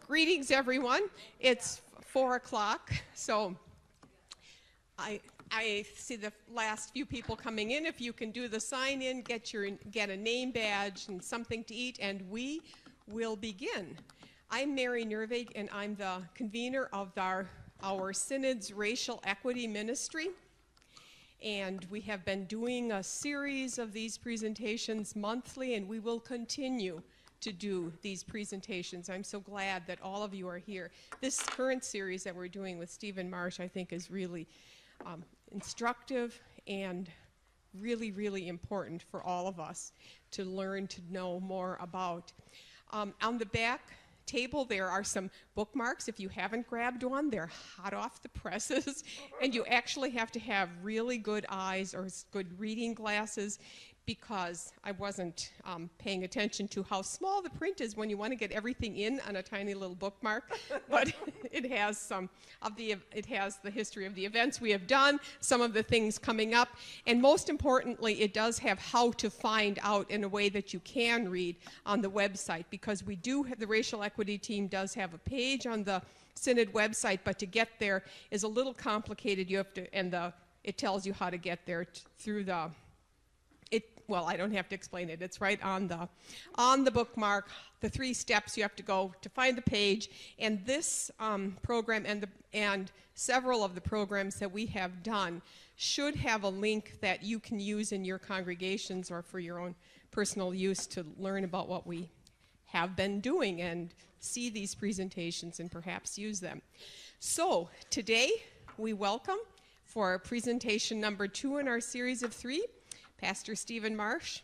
Greetings, everyone. It's 4 o'clock, so I see the last few people coming in. If you can do the sign in, get a name badge and something to eat, and we will begin. I'm Mary Nervig, and I'm the convener of our Synod's Racial Equity Ministry. And we have been doing a series of these presentations monthly, and we will continue to do these presentations. I'm so glad that all of you are here. This current series that we're doing with Stephen Marsh, I think, is really instructive and really, really important for all of us to learn to know more about. On the back table, there are some bookmarks. If you haven't grabbed one, they're hot off the presses, and you actually have to have really good eyes or good reading glasses, because I wasn't paying attention to how small the print is when you want to get everything in on a tiny little bookmark. But it has it has the history of the events we have done, some of the things coming up, and most importantly, it does have how to find out in a way that you can read on the website, because we do have, the racial equity team does have a page on the Synod website, but to get there is a little complicated. You have to, and it tells you how to get there through the. Well, I don't have to explain it. It's right on the bookmark, the 3 steps you have to go to find the page. And this program and several of the programs that we have done should have a link that you can use in your congregations or for your own personal use to learn about what we have been doing and see these presentations and perhaps use them. So today we welcome for presentation number 2 in our series of 3, Pastor Stephen Marsh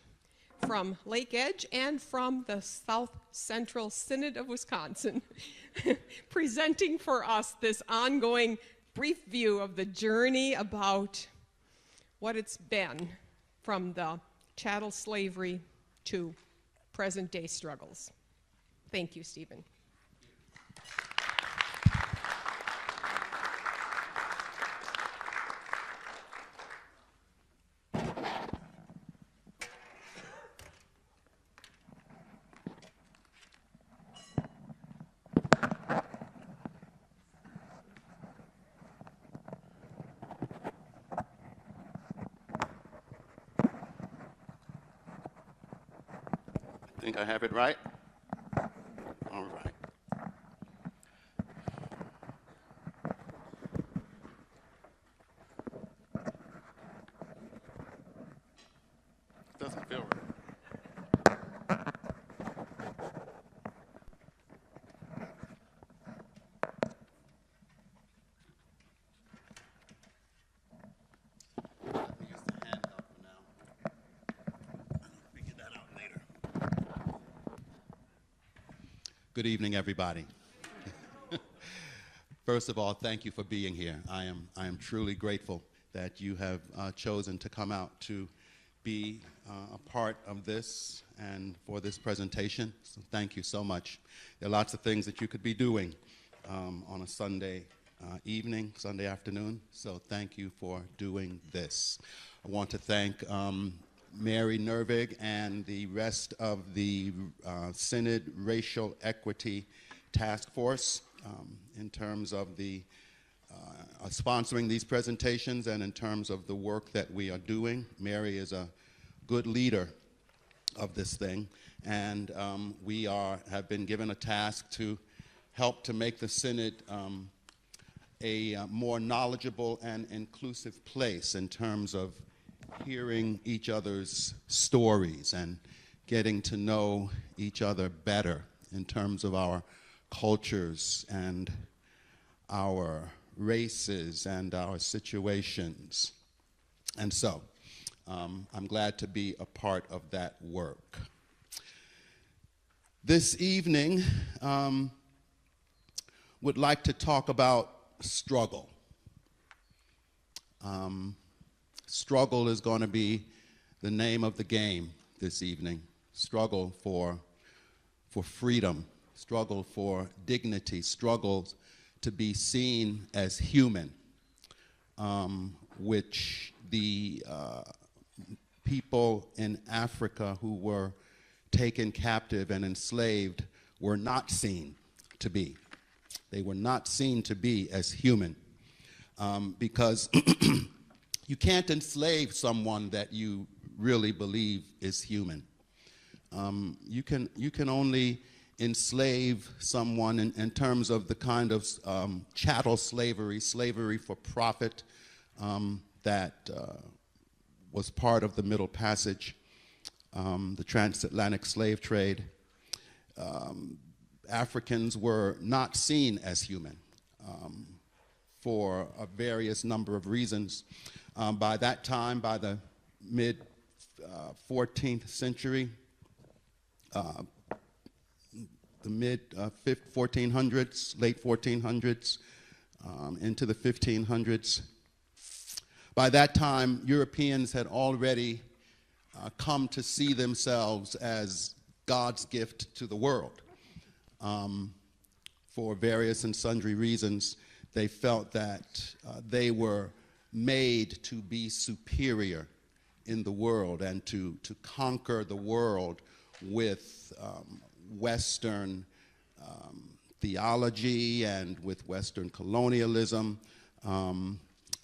from Lake Edge and from the South Central Synod of Wisconsin, presenting for us this ongoing brief view of the journey about what it's been from the chattel slavery to present-day struggles. Thank you, Stephen. I think I have it right. All right. It doesn't feel right. Good evening, everybody. First of all, thank you for being here. I am truly grateful that you have chosen to come out to be a part of this and for this presentation. So thank you so much. There are lots of things that you could be doing on a Sunday evening, Sunday afternoon. So thank you for doing this. I want to thank Mary Nervig and the rest of the Synod Racial Equity Task Force in terms of the sponsoring these presentations and in terms of the work that we are doing. Mary is a good leader of this thing, and we have been given a task to help to make the Synod a more knowledgeable and inclusive place in terms of hearing each other's stories and getting to know each other better in terms of our cultures and our races and our situations. And so I'm glad to be a part of that work. This evening, would like to talk about struggle. Struggle is going to be the name of the game this evening. Struggle for freedom, struggle for dignity, struggle to be seen as human, which the people in Africa who were taken captive and enslaved were not seen to be. They were not seen to be as human, because you can't enslave someone that you really believe is human. You can only enslave someone in terms of the kind of chattel slavery, slavery for profit, that was part of the Middle Passage, the Transatlantic slave trade. Africans were not seen as human for a various number of reasons. By that time, by the mid 14th century, the mid 1400s, late 1400s, into the 1500s. By that time, Europeans had already come to see themselves as God's gift to the world. For various and sundry reasons, they felt that they were made to be superior in the world and to conquer the world with Western theology and with Western colonialism,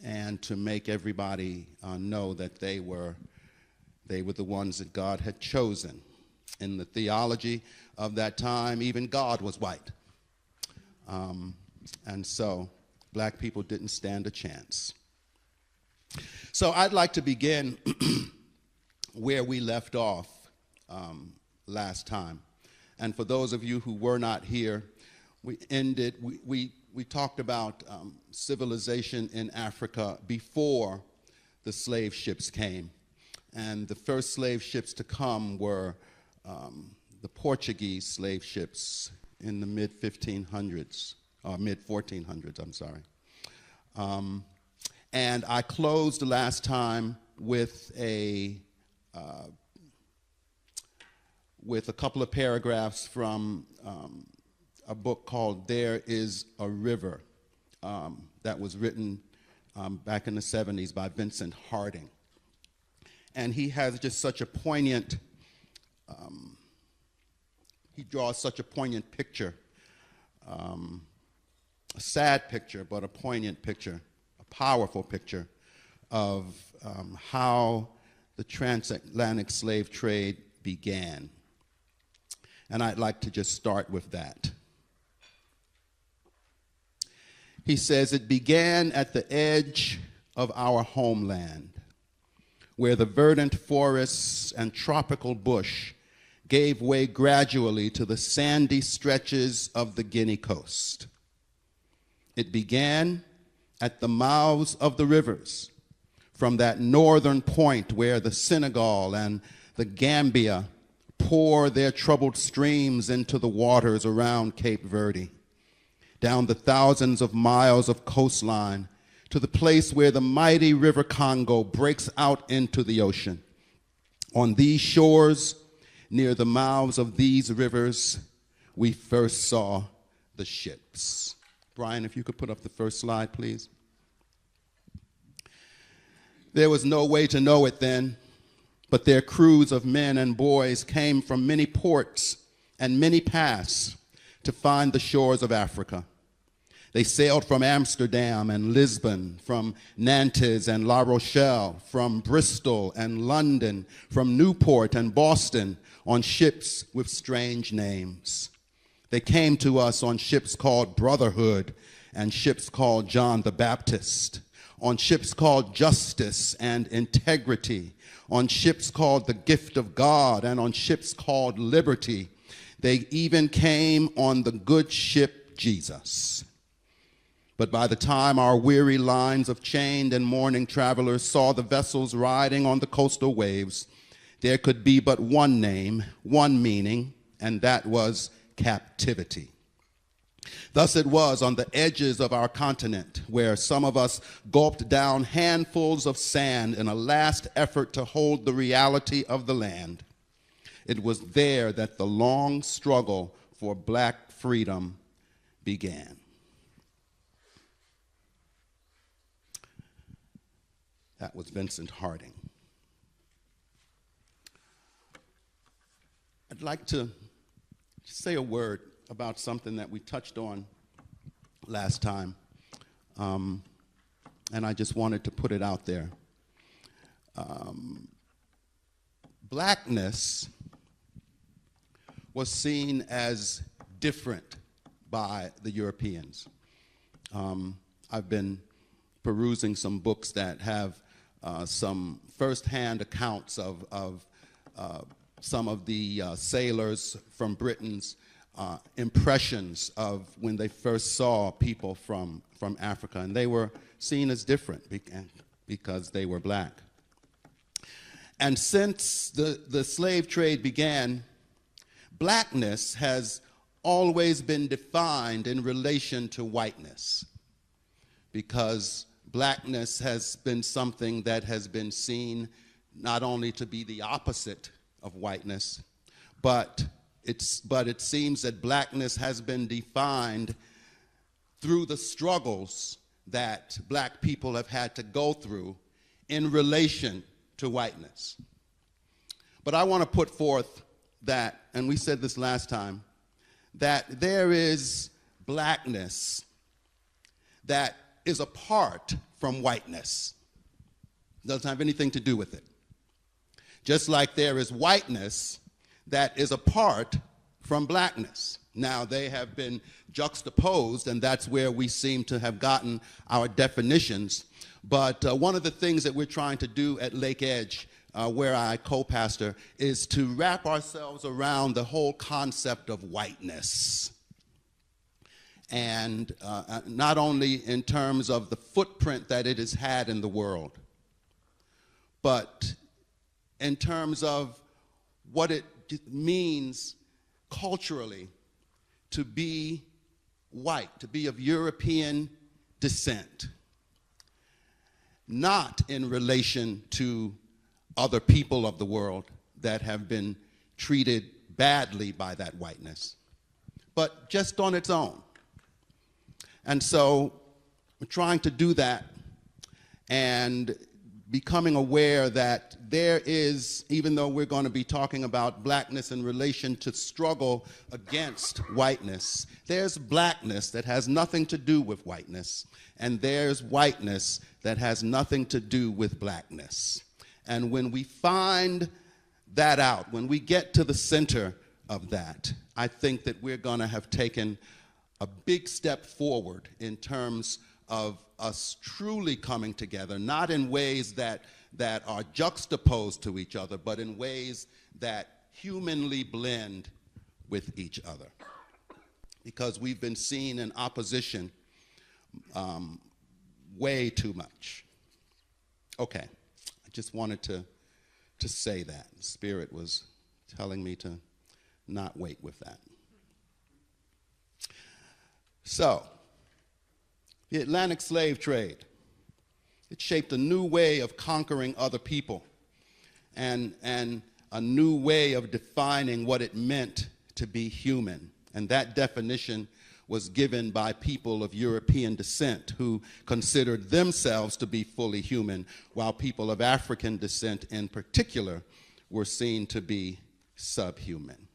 and to make everybody know that they were the ones that God had chosen. In the theology of that time, even God was white. And so black people didn't stand a chance. So I'd like to begin where we left off last time. And for those of you who were not here, we talked about civilization in Africa before the slave ships came. And the first slave ships to come were the Portuguese slave ships in the mid-1500s, or mid-1400s, I'm sorry. And I closed last time with a couple of paragraphs from a book called There Is a River, that was written back in the 70s by Vincent Harding. And he has just such a poignant, he draws such a poignant picture, a sad picture, but a poignant picture, a powerful picture of how the transatlantic slave trade began. And I'd like to just start with that. He says, "It began at the edge of our homeland, where the verdant forests and tropical bush gave way gradually to the sandy stretches of the Guinea coast. It began at the mouths of the rivers, from that northern point where the Senegal and the Gambia pour their troubled streams into the waters around Cape Verde, down the thousands of miles of coastline to the place where the mighty river Congo breaks out into the ocean. On these shores, near the mouths of these rivers, we first saw the ships." Brian, if you could put up the first slide, please. "There was no way to know it then, but their crews of men and boys came from many ports and many paths to find the shores of Africa. They sailed from Amsterdam and Lisbon, from Nantes and La Rochelle, from Bristol and London, from Newport and Boston, on ships with strange names. They came to us on ships called Brotherhood and ships called John the Baptist, on ships called Justice and Integrity, on ships called the Gift of God, and on ships called Liberty. They even came on the good ship Jesus. But by the time our weary lines of chained and mourning travelers saw the vessels riding on the coastal waves, there could be but one name, one meaning, and that was captivity. Thus it was on the edges of our continent where some of us gulped down handfuls of sand in a last effort to hold the reality of the land. It was there that the long struggle for black freedom began." That was Vincent Harding. I'd like to say a word about something that we touched on last time, and I just wanted to put it out there. Blackness was seen as different by the Europeans. I've been perusing some books that have some first-hand accounts of some of the sailors from Britain's impressions of when they first saw people from Africa, and they were seen as different because they were black. And since the slave trade began, blackness has always been defined in relation to whiteness, because blackness has been something that has been seen not only to be the opposite of whiteness, but it seems that blackness has been defined through the struggles that black people have had to go through in relation to whiteness. But I want to put forth that, and we said this last time, that there is blackness that is apart from whiteness. Doesn't have anything to do with it. Just like there is whiteness that is apart from blackness. Now, they have been juxtaposed, and that's where we seem to have gotten our definitions. But one of the things that we're trying to do at Lake Edge, where I co-pastor, is to wrap ourselves around the whole concept of whiteness. And not only in terms of the footprint that it has had in the world, but in terms of what it means culturally to be white, to be of European descent, not in relation to other people of the world that have been treated badly by that whiteness, but just on its own. And so we're trying to do that and becoming aware that there is, even though we're going to be talking about blackness in relation to struggle against whiteness, there's blackness that has nothing to do with whiteness, and there's whiteness that has nothing to do with blackness. And when we find that out, when we get to the center of that, I think that we're going to have taken a big step forward in terms of us truly coming together, not in ways that are juxtaposed to each other, but in ways that humanly blend with each other. Because we've been seen in opposition way too much. Okay, I just wanted to say that. The Spirit was telling me to not wait with that. So, the Atlantic slave trade, it shaped a new way of conquering other people and a new way of defining what it meant to be human. And that definition was given by people of European descent who considered themselves to be fully human, while people of African descent in particular were seen to be subhuman.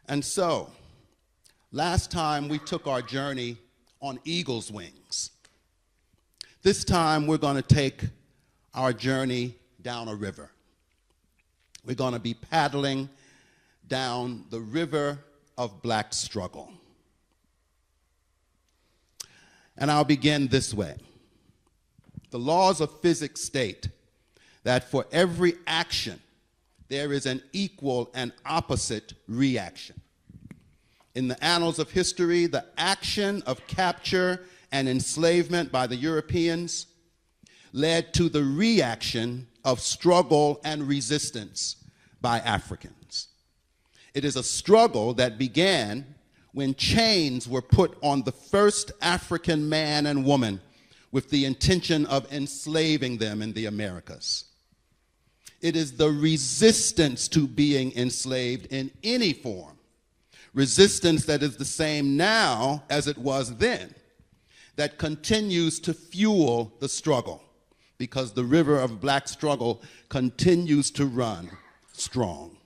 And so, last time we took our journey on eagle's wings. This time we're going to take our journey down a river. We're going to be paddling down the river of black struggle. And I'll begin this way. The laws of physics state that for every action, there is an equal and opposite reaction. In the annals of history, the action of capture and enslavement by the Europeans led to the reaction of struggle and resistance by Africans. It is a struggle that began when chains were put on the first African man and woman with the intention of enslaving them in the Americas. It is the resistance to being enslaved in any form, resistance that is the same now as it was then, that continues to fuel the struggle, because the river of black struggle continues to run strong.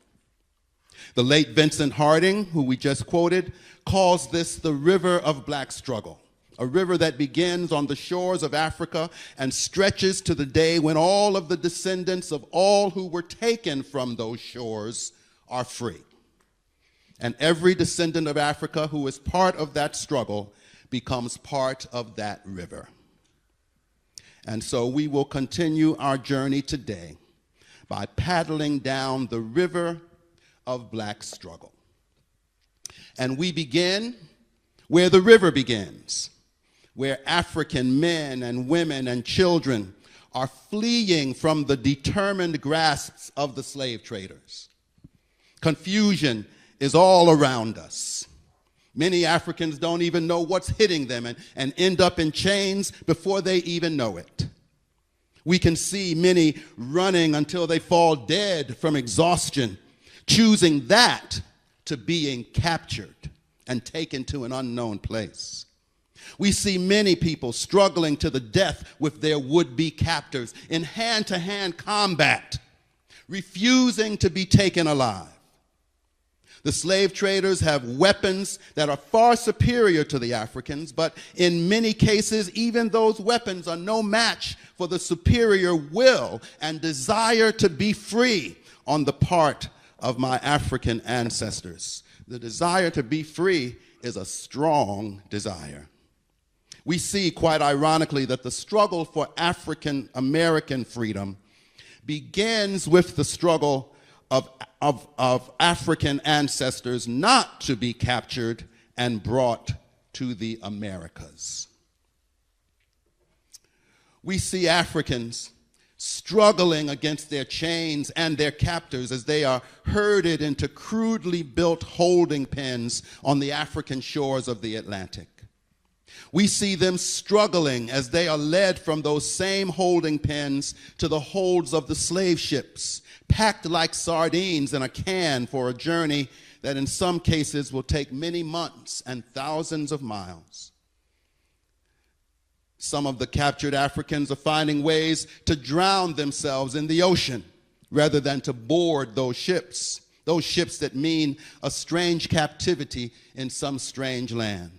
The late Vincent Harding, who we just quoted, calls this the river of black struggle, a river that begins on the shores of Africa and stretches to the day when all of the descendants of all who were taken from those shores are free. And every descendant of Africa who is part of that struggle becomes part of that river. And so we will continue our journey today by paddling down the river of black struggle. And we begin where the river begins, where African men and women and children are fleeing from the determined grasps of the slave traders. Confusion is all around us. Many Africans don't even know what's hitting them and end up in chains before they even know it. We can see many running until they fall dead from exhaustion, choosing that to being captured and taken to an unknown place. We see many people struggling to the death with their would-be captors in hand-to-hand combat, refusing to be taken alive. The slave traders have weapons that are far superior to the Africans, but in many cases, even those weapons are no match for the superior will and desire to be free on the part of my African ancestors. The desire to be free is a strong desire. We see, quite ironically, that the struggle for African American freedom begins with the struggle of African ancestors not to be captured and brought to the Americas. We see Africans struggling against their chains and their captors as they are herded into crudely built holding pens on the African shores of the Atlantic. We see them struggling as they are led from those same holding pens to the holds of the slave ships, packed like sardines in a can for a journey that in some cases will take many months and thousands of miles. Some of the captured Africans are finding ways to drown themselves in the ocean rather than to board those ships that mean a strange captivity in some strange land.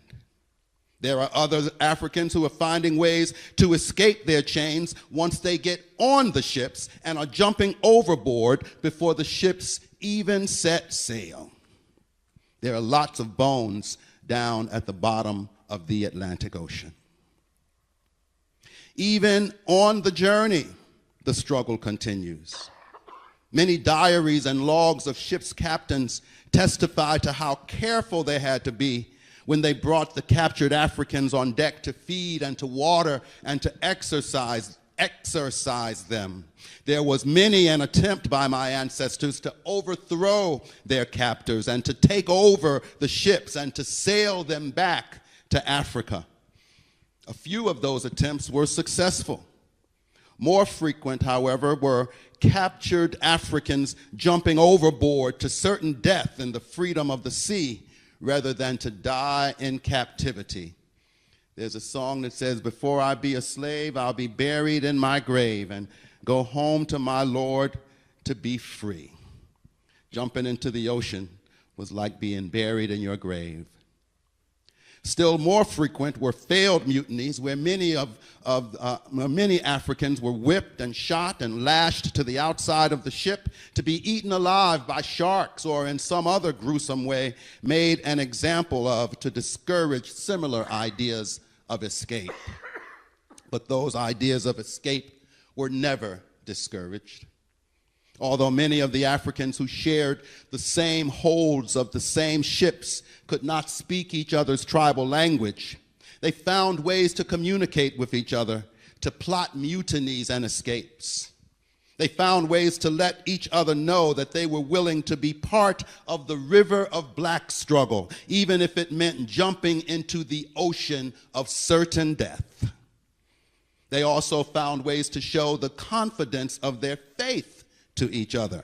There are other Africans who are finding ways to escape their chains once they get on the ships and are jumping overboard before the ships even set sail. There are lots of bones down at the bottom of the Atlantic Ocean. Even on the journey, the struggle continues. Many diaries and logs of ships' captains testify to how careful they had to be when they brought the captured Africans on deck to feed and to water and to exercise them. There was many an attempt by my ancestors to overthrow their captors and to take over the ships and to sail them back to Africa. A few of those attempts were successful. More frequent, however, were captured Africans jumping overboard to certain death in the freedom of the sea rather than to die in captivity. There's a song that says, "Before I be a slave, I'll be buried in my grave and go home to my Lord to be free." Jumping into the ocean was like being buried in your grave. Still more frequent were failed mutinies where many Africans were whipped and shot and lashed to the outside of the ship to be eaten alive by sharks or in some other gruesome way made an example of to discourage similar ideas of escape. But those ideas of escape were never discouraged. Although many of the Africans who shared the same holds of the same ships could not speak each other's tribal language, they found ways to communicate with each other, to plot mutinies and escapes. They found ways to let each other know that they were willing to be part of the river of black struggle, even if it meant jumping into the ocean of certain death. They also found ways to show the confidence of their faith to each other.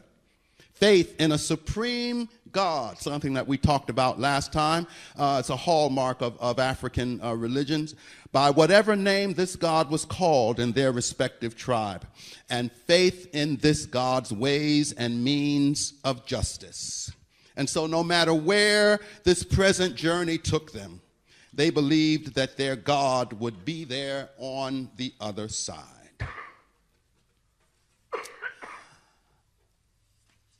Faith in a supreme God, something that we talked about last time. It's a hallmark of African religions. By whatever name this God was called in their respective tribe. And faith in this God's ways and means of justice. And so no matter where this present journey took them, they believed that their God would be there on the other side.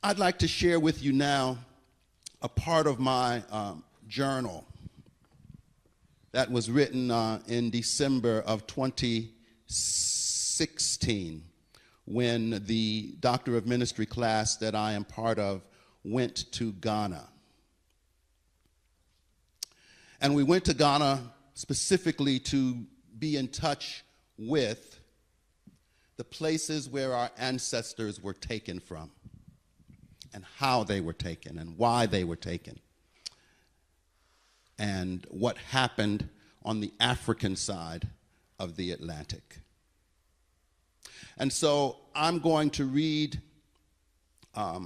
I'd like to share with you now a part of my journal that was written in December of 2016 when the Doctor of Ministry class that I am part of went to Ghana. And we went to Ghana specifically to be in touch with the places where our ancestors were taken from, and how they were taken, and why they were taken, and what happened on the African side of the Atlantic. And so I'm going to read a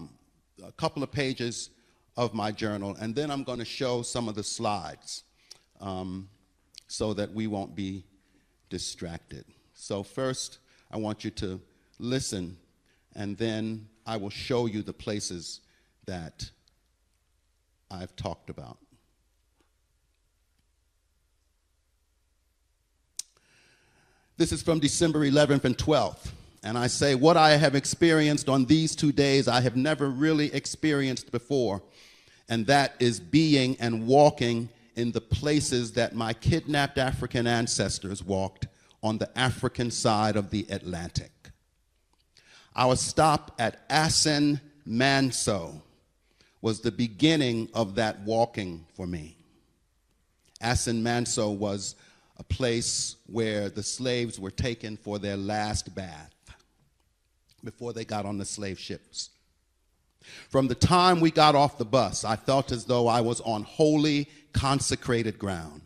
couple of pages of my journal, and then I'm going to show some of the slides so that we won't be distracted. So first, I want you to listen, and then I will show you the places that I've talked about. This is from December 11th and 12th. And I say, what I have experienced on these 2 days, I have never really experienced before. And that is being and walking in the places that my kidnapped African ancestors walked on the African side of the Atlantic. Our stop at Ancestral was the beginning of that walking for me. Ancestral was a place where the slaves were taken for their last bath before they got on the slave ships. From the time we got off the bus, I felt as though I was on holy, consecrated ground.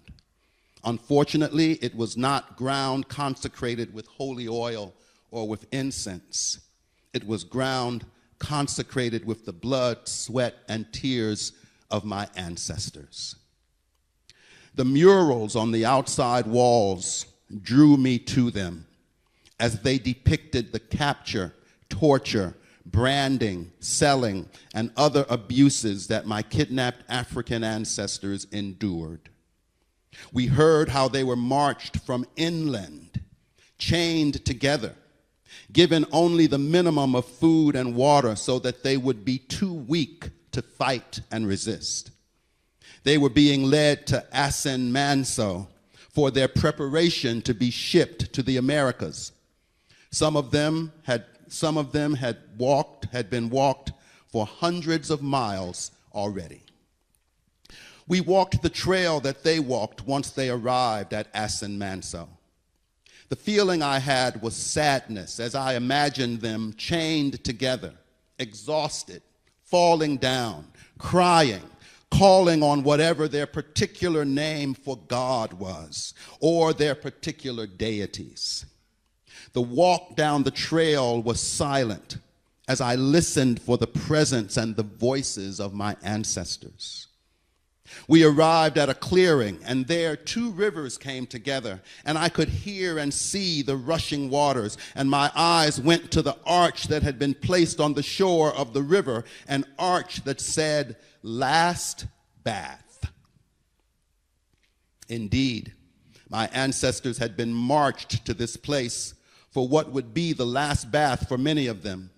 Unfortunately, it was not ground consecrated with holy oil or with incense. It was ground consecrated with the blood, sweat, and tears of my ancestors. The murals on the outside walls drew me to them as they depicted the capture, torture, branding, selling, and other abuses that my kidnapped African ancestors endured. We heard how they were marched from inland, chained together, given only the minimum of food and water so that they would be too weak to fight and resist. They were being led to Ancestral for their preparation to be shipped to the Americas. Some of them had been walked for hundreds of miles already. We walked the trail that they walked once they arrived at Ancestral. The feeling I had was sadness as I imagined them chained together, exhausted, falling down, crying, calling on whatever their particular name for God was, or their particular deities. The walk down the trail was silent as I listened for the presence and the voices of my ancestors. We arrived at a clearing, and there 2 rivers came together, and I could hear and see the rushing waters, and my eyes went to the arch that had been placed on the shore of the river, an arch that said, "Last Bath." Indeed, my ancestors had been marched to this place for what would be the last bath for many of them.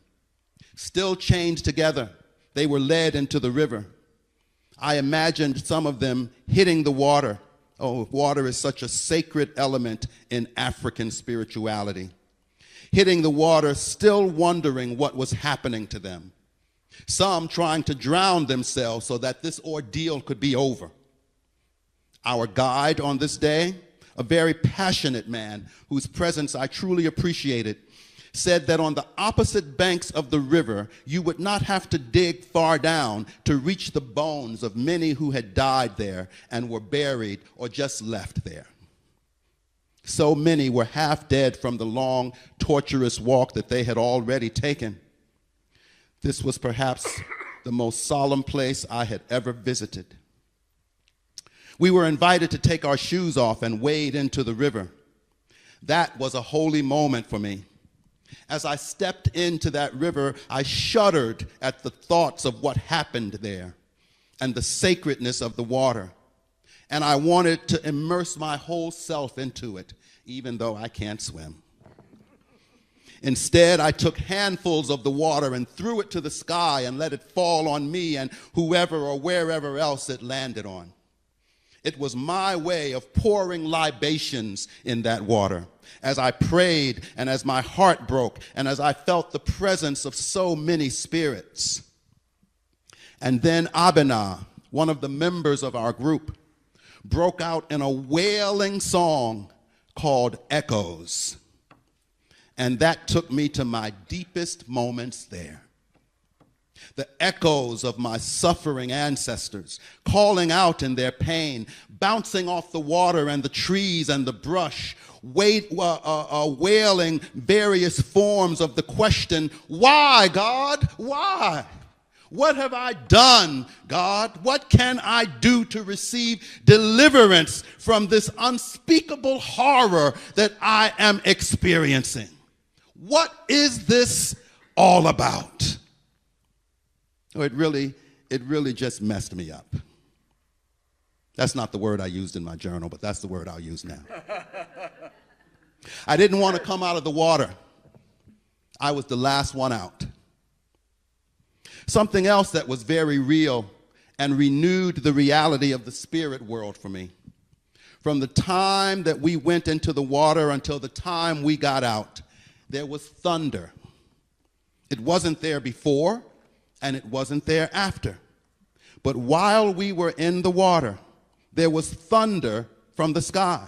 Still chained together, they were led into the river. I imagined some of them hitting the water. Oh, water is such a sacred element in African spirituality. Hitting the water, still wondering what was happening to them. Some trying to drown themselves so that this ordeal could be over. Our guide on this day, a very passionate man whose presence I truly appreciated, said that on the opposite banks of the river, you would not have to dig far down to reach the bones of many who had died there and were buried or just left there. So many were half dead from the long, torturous walk that they had already taken. This was perhaps the most solemn place I had ever visited. We were invited to take our shoes off and wade into the river. That was a holy moment for me. As I stepped into that river, I shuddered at the thoughts of what happened there. and the sacredness of the water. And I wanted to immerse my whole self into it, even though I can't swim. Instead, I took handfuls of the water and threw it to the sky and let it fall on me and whoever or wherever else it landed on. It was my way of pouring libations in that water as I prayed and as my heart broke and as I felt the presence of so many spirits. And then Abena, one of the members of our group, broke out in a wailing song called Echoes. And that took me to my deepest moments there. The echoes of my suffering ancestors, calling out in their pain, bouncing off the water and the trees and the brush, wailing various forms of the question, why, God, why? What have I done, God? What can I do to receive deliverance from this unspeakable horror that I am experiencing? What is this all about? Oh, it really just messed me up. That's not the word I used in my journal, but that's the word I'll use now. I didn't want to come out of the water. I was the last one out. Something else that was very real and renewed the reality of the spirit world for me. From the time that we went into the water until the time we got out, there was thunder. It wasn't there before, and it wasn't there after. But while we were in the water, there was thunder from the sky.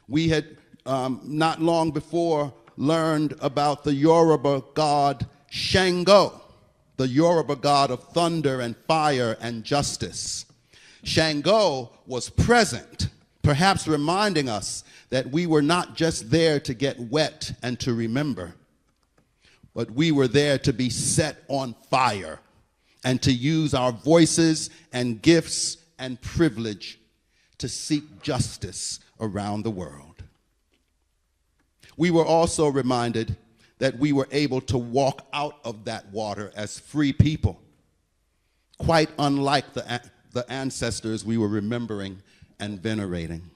We had not long before learned about the Yoruba god Shango, the Yoruba god of thunder and fire and justice. Shango was present, perhaps reminding us that we were not just there to get wet and to remember, but we were there to be set on fire and to use our voices and gifts and privilege to seek justice around the world. We were also reminded that we were able to walk out of that water as free people, quite unlike the ancestors we were remembering and venerating.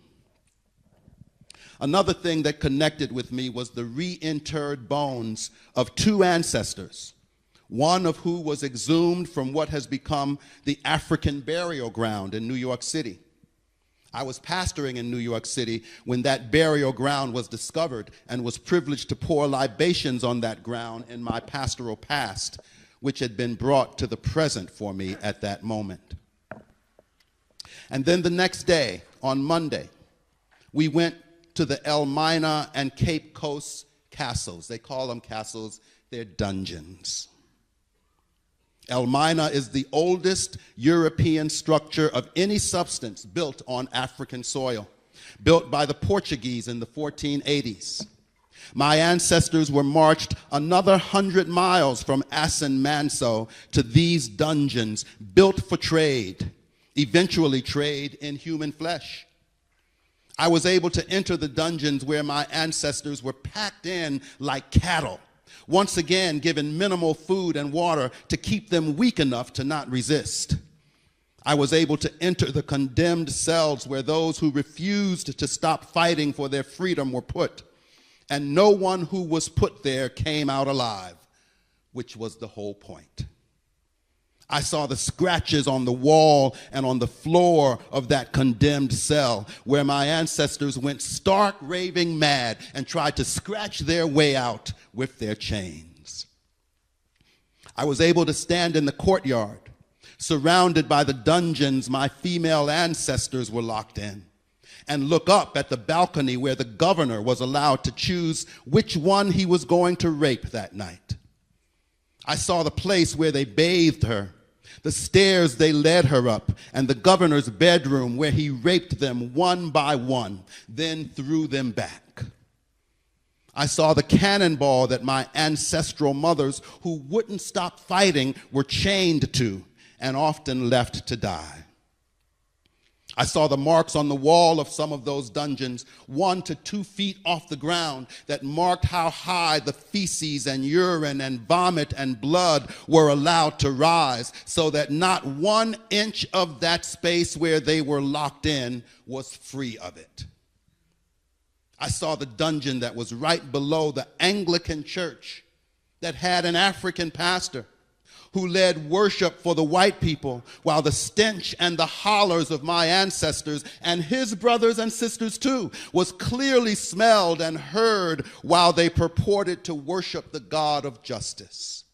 Another thing that connected with me was the reinterred bones of two ancestors, one of who was exhumed from what has become the African burial ground in New York City. I was pastoring in New York City when that burial ground was discovered and was privileged to pour libations on that ground in my pastoral past, which had been brought to the present for me at that moment. And then the next day, on Monday, we went to the Elmina and Cape Coast castles. They call them castles, they're dungeons. Elmina is the oldest European structure of any substance built on African soil, built by the Portuguese in the 1480s. My ancestors were marched another 100 miles from Assen Manso to these dungeons built for trade, eventually trade in human flesh. I was able to enter the dungeons where my ancestors were packed in like cattle, once again given minimal food and water to keep them weak enough to not resist. I was able to enter the condemned cells where those who refused to stop fighting for their freedom were put, and no one who was put there came out alive, which was the whole point. I saw the scratches on the wall and on the floor of that condemned cell where my ancestors went stark raving mad and tried to scratch their way out with their chains. I was able to stand in the courtyard, surrounded by the dungeons my female ancestors were locked in, and look up at the balcony where the governor was allowed to choose which one he was going to rape that night. I saw the place where they bathed her, the stairs they led her up, and the governor's bedroom where he raped them one by one, then threw them back. I saw the cannonball that my ancestral mothers who wouldn't stop fighting were chained to and often left to die. I saw the marks on the wall of some of those dungeons, 1 to 2 feet off the ground, that marked how high the feces and urine and vomit and blood were allowed to rise, so that not 1 inch of that space where they were locked in was free of it. I saw the dungeon that was right below the Anglican church that had an African pastor who led worship for the white people, while the stench and the hollers of my ancestors and his brothers and sisters too was clearly smelled and heard while they purported to worship the God of justice.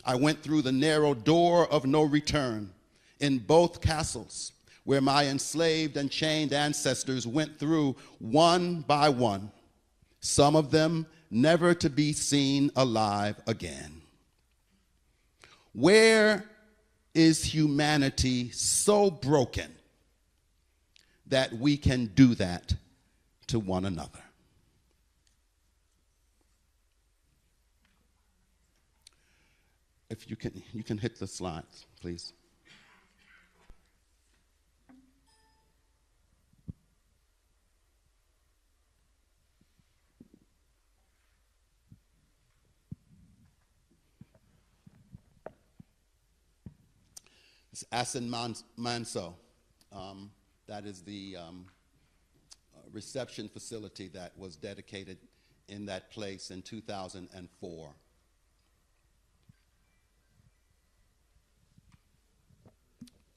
I went through the narrow door of no return in both castles, where my enslaved and chained ancestors went through one by one, some of them never to be seen alive again. Where is humanity so broken that we can do that to one another? If you can hit the slides, please. It's Asin Manso. That is the reception facility that was dedicated in that place in 2004.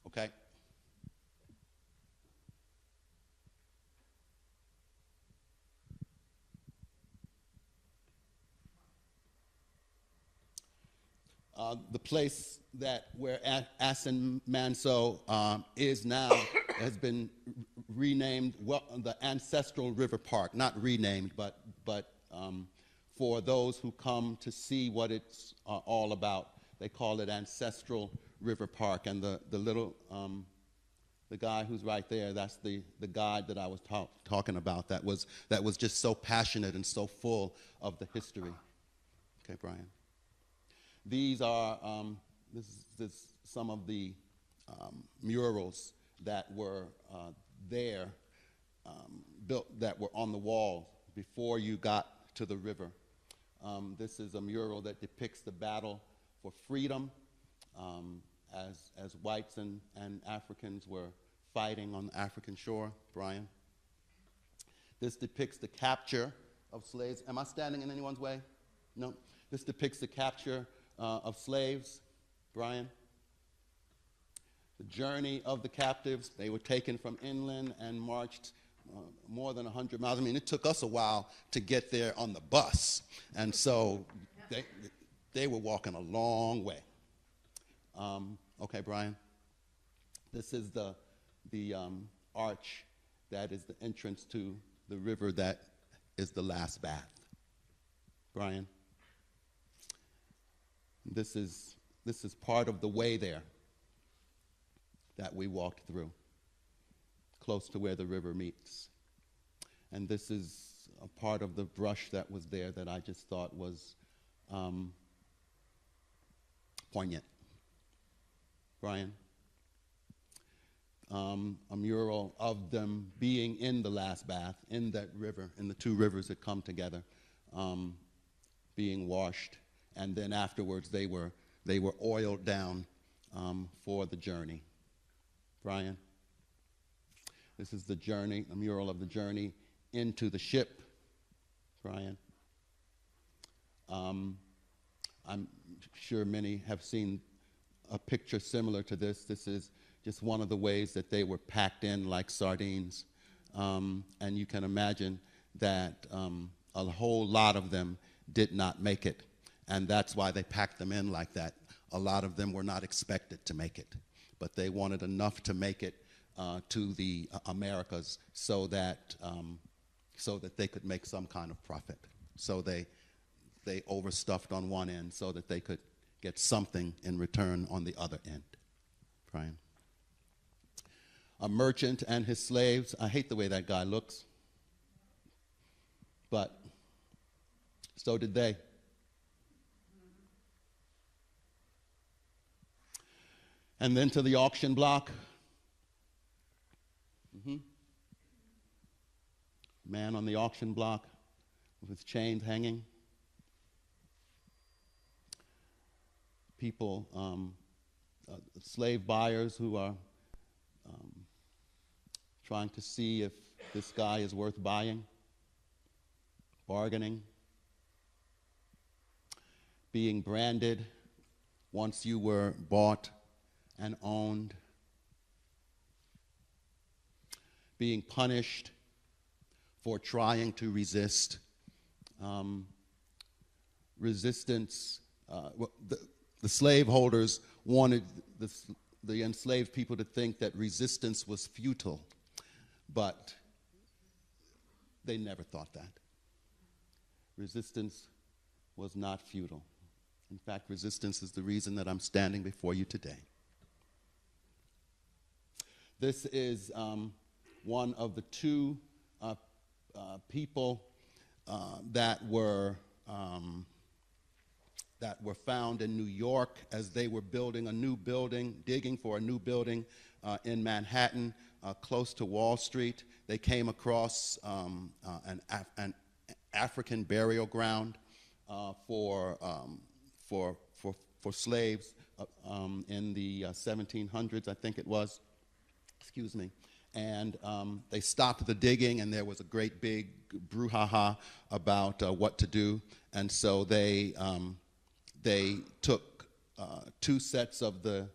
Okay. The place where Asin Manso is now has been renamed, well, the Ancestral River Park. Not renamed, but for those who come to see what it's all about, they call it Ancestral River Park. And the little the guy who's right there, that's the guide that I was talking about. That was just so passionate and so full of the history. Okay, Brian. These are this is some of the murals that were there, built, that were on the wall before you got to the river. This is a mural that depicts the battle for freedom as whites and Africans were fighting on the African shore, Brian. This depicts the capture of slaves. Am I standing in anyone's way? No. This depicts the capture of slaves, Brian. The journey of the captives. They were taken from inland and marched more than 100 miles. I mean, it took us a while to get there on the bus. And so they were walking a long way. Okay, Brian. This is the arch that is the entrance to the river that is the last bath. Brian. This is part of the way there that we walked through, close to where the river meets. And this is a part of the brush that was there that I just thought was poignant. Brian? A mural of them being in the last bath, in that river, in the two rivers that come together, being washed. And then afterwards, they were oiled down for the journey. Brian, this is the journey, a mural of the journey into the ship. Brian, I'm sure many have seen a picture similar to this. This is just one of the ways that they were packed in like sardines, and you can imagine that a whole lot of them did not make it. And that's why they packed them in like that. A lot of them were not expected to make it, but they wanted enough to make it to the Americas so that they could make some kind of profit. So they overstuffed on one end so that they could get something in return on the other end. Brian. A merchant and his slaves. I hate the way that guy looks, but so did they. And then to the auction block. Man on the auction block with his chains hanging. People, slave buyers who are trying to see if this guy is worth buying, bargaining, being branded once you were bought and owned, being punished for trying to resist. Resistance, the slaveholders wanted the enslaved people to think that resistance was futile, but they never thought that. Resistance was not futile. In fact, resistance is the reason that I'm standing before you today. This is one of the two people that were found in New York as they were building a new building, digging for a new building in Manhattan, close to Wall Street. They came across an African burial ground for slaves in the 1700s, I think it was. Excuse me. And they stopped the digging, and there was a great big brouhaha about what to do. And so they took two sets of the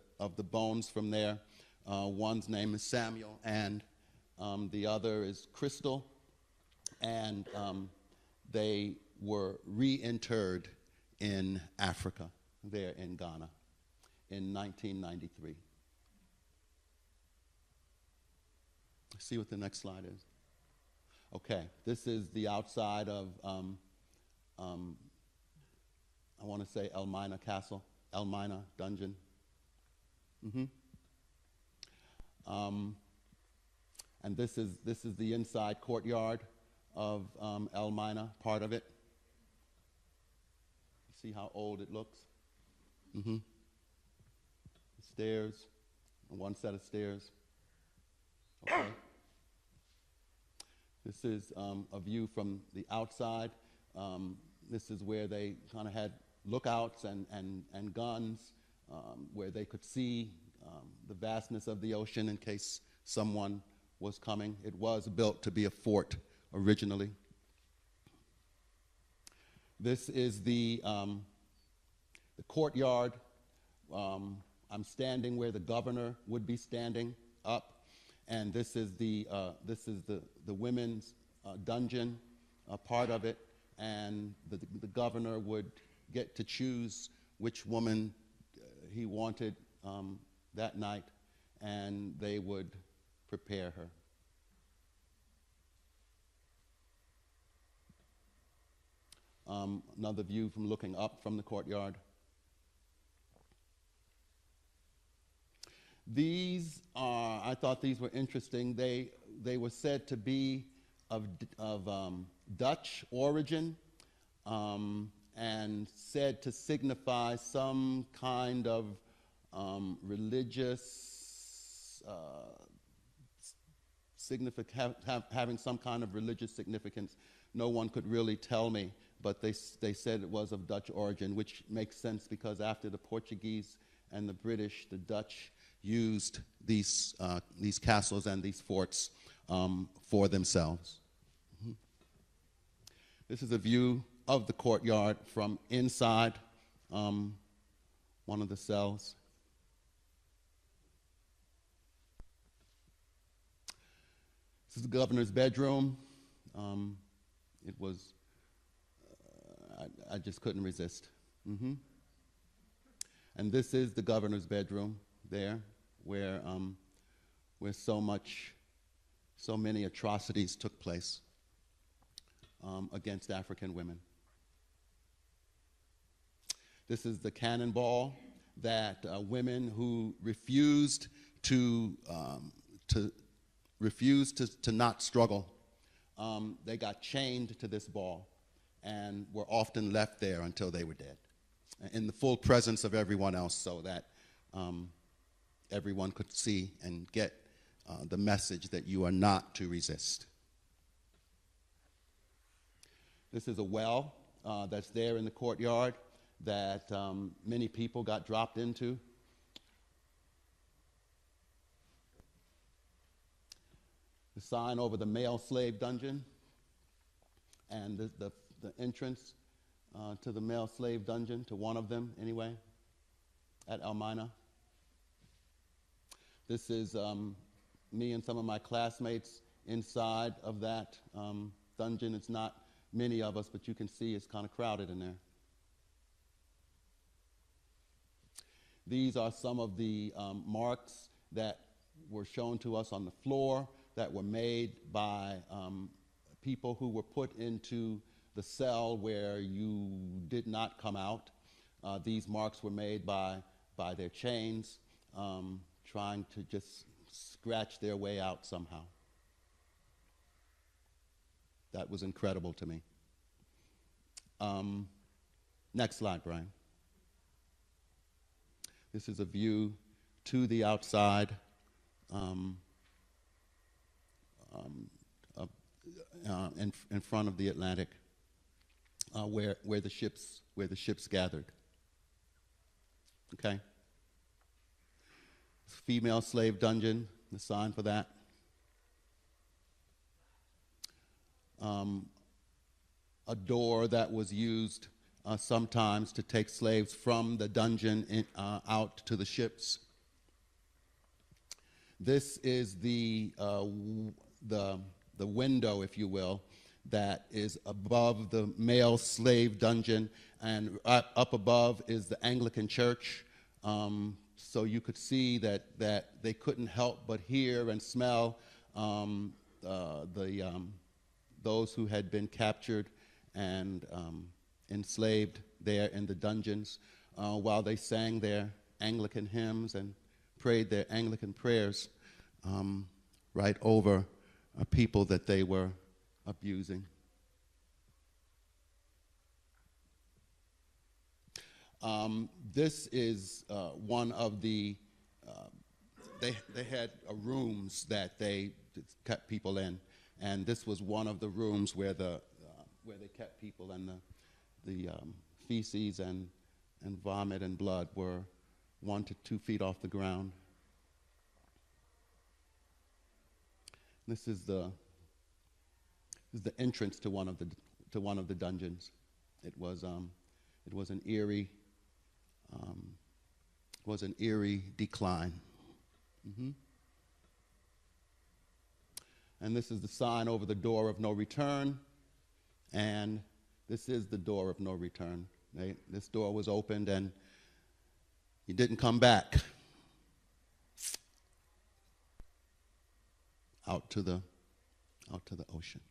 bones from there. One's name is Samuel, and the other is Crystal. And they were reinterred in Africa, there in Ghana, in 1993. See what the next slide is. Okay, this is the outside of, I want to say Elmina Castle, Elmina Dungeon. And this is the inside courtyard of Elmina, part of it. See how old it looks? The stairs, one set of stairs. Okay. This is a view from the outside. This is where they kind of had lookouts and guns, where they could see the vastness of the ocean in case someone was coming. It was built to be a fort originally. This is the courtyard. I'm standing where the governor would be standing up. And this is the women's dungeon, part of it, and the governor would get to choose which woman he wanted that night, and they would prepare her. Another view from looking up from the courtyard. These are, I thought these were interesting. They were said to be of Dutch origin and said to signify some kind of religious having some kind of religious significance. No one could really tell me, but they said it was of Dutch origin, which makes sense because after the Portuguese and the British, the Dutch used these castles and these forts for themselves. This is a view of the courtyard from inside one of the cells. This is the governor's bedroom. It was, I just couldn't resist. And this is the governor's bedroom there, where so many atrocities took place against African women. This is the cannonball that women who refused to not struggle, they got chained to this ball and were often left there until they were dead, in the full presence of everyone else, so that everyone could see and get the message that you are not to resist. This is a well that's there in the courtyard that many people got dropped into. The sign over the male slave dungeon and the entrance to the male slave dungeon, to one of them anyway, at Elmina. This is me and some of my classmates inside of that dungeon. It's not many of us, but you can see it's kind of crowded in there. These are some of the marks that were shown to us on the floor that were made by people who were put into the cell where you did not come out. These marks were made by their chains, trying to just scratch their way out somehow. That was incredible to me. Next slide, Brian. This is a view to the outside in front of the Atlantic, where the ships gathered. Okay. Female slave dungeon, the sign for that. A door that was used sometimes to take slaves from the dungeon out to the ships. This is the window, if you will, that is above the male slave dungeon, and up above is the Anglican church. So you could see that they couldn't help but hear and smell those who had been captured and enslaved there in the dungeons while they sang their Anglican hymns and prayed their Anglican prayers right over people that they were abusing. This is one of the, they had rooms that they kept people in, and this was one of the rooms where where they kept people, and the feces and vomit and blood were 1 to 2 feet off the ground. This is the entrance to one of the dungeons. It was an eerie decline. Mm-hmm. And this is the sign over the door of no return, and this is the door of no return. Right? This door was opened, and you didn't come back out to the ocean.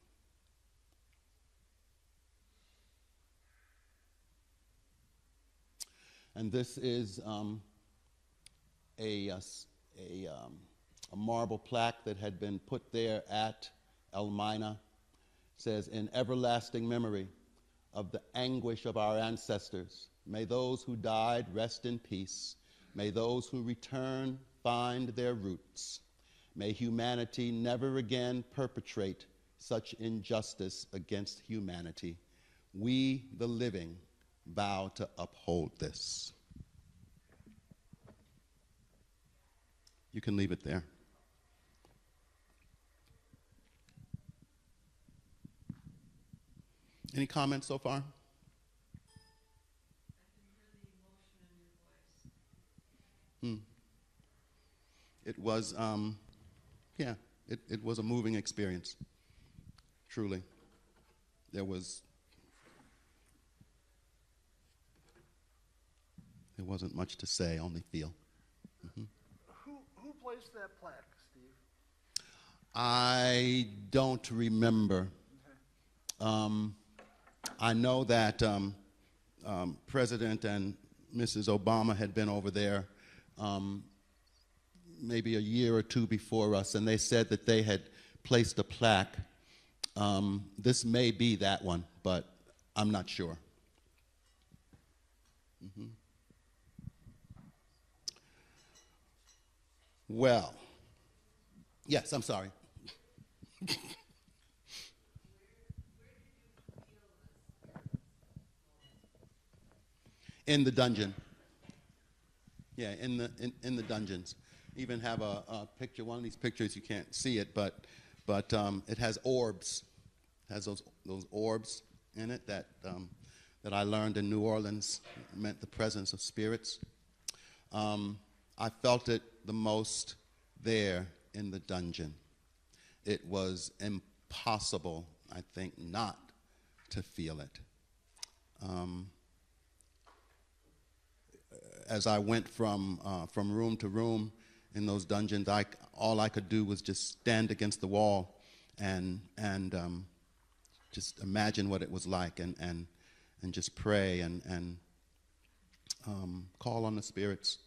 And this is a marble plaque that had been put there at Elmina. It says, "In everlasting memory of the anguish of our ancestors, may those who died rest in peace. May those who return find their roots. May humanity never again perpetrate such injustice against humanity. We, the living, vow to uphold this." You can leave it there. Any comments so far? It was, it was a moving experience, truly. There wasn't much to say, only feel. Mm-hmm. Who placed that plaque, Steve? I don't remember. Okay. I know that President and Mrs. Obama had been over there maybe a year or two before us, and they said that they had placed a plaque. This may be that one, but I'm not sure. Mm-hmm. Well, Yes, I'm sorry. In the dungeon. Yeah, in the dungeons. Even have a picture. One of these pictures, you can't see it, but it has orbs. It has those orbs in it that I learned in New Orleans meant the presence of spirits. I felt it the most there in the dungeon. It was impossible, I think, not to feel it. As I went from room to room in those dungeons, all I could do was just stand against the wall and just imagine what it was like and just pray and call on the spirits.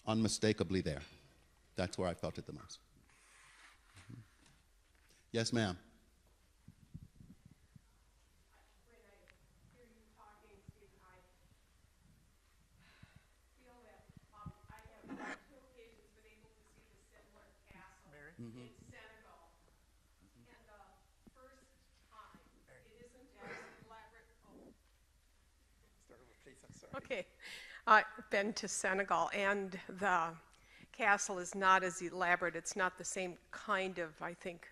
Unmistakably there. That's where I felt it the most. Mm-hmm. Yes, ma'am. When I hear you talking, Steve, I feel that I have on 2 occasions been able to see the Sidler Castle in Senegal. And the first time, it isn't as elaborate. Okay. I've been to Senegal, and the castle is not as elaborate. It's not the same kind of, I think,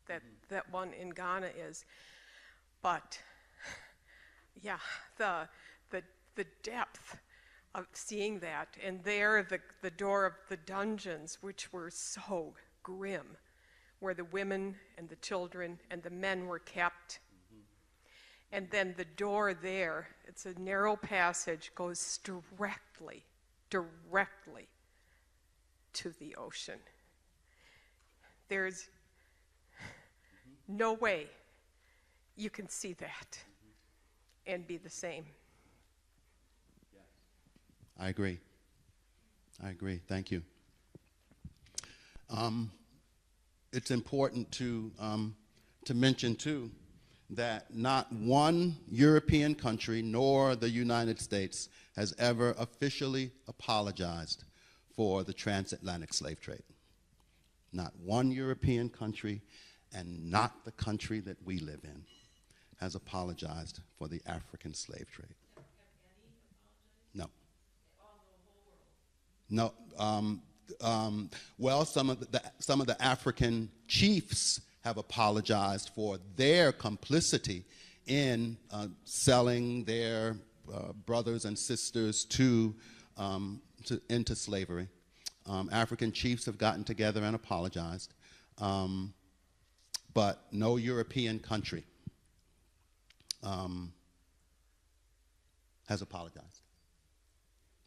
that one in Ghana is. But, yeah, the depth of seeing that, and there the door of the dungeons, which were so grim, where the women and the children and the men were kept. And then the door there, it's a narrow passage, goes directly to the ocean. There's no way you can see that and be the same. I agree. Thank you. It's important to mention, too, that not one European country nor the United States has ever officially apologized for the transatlantic slave trade. Not one European country, and not the country that we live in, has apologized for the African slave trade. No. No. Well, some of the African chiefs have apologized for their complicity in selling their brothers and sisters into slavery. African chiefs have gotten together and apologized, but no European country has apologized.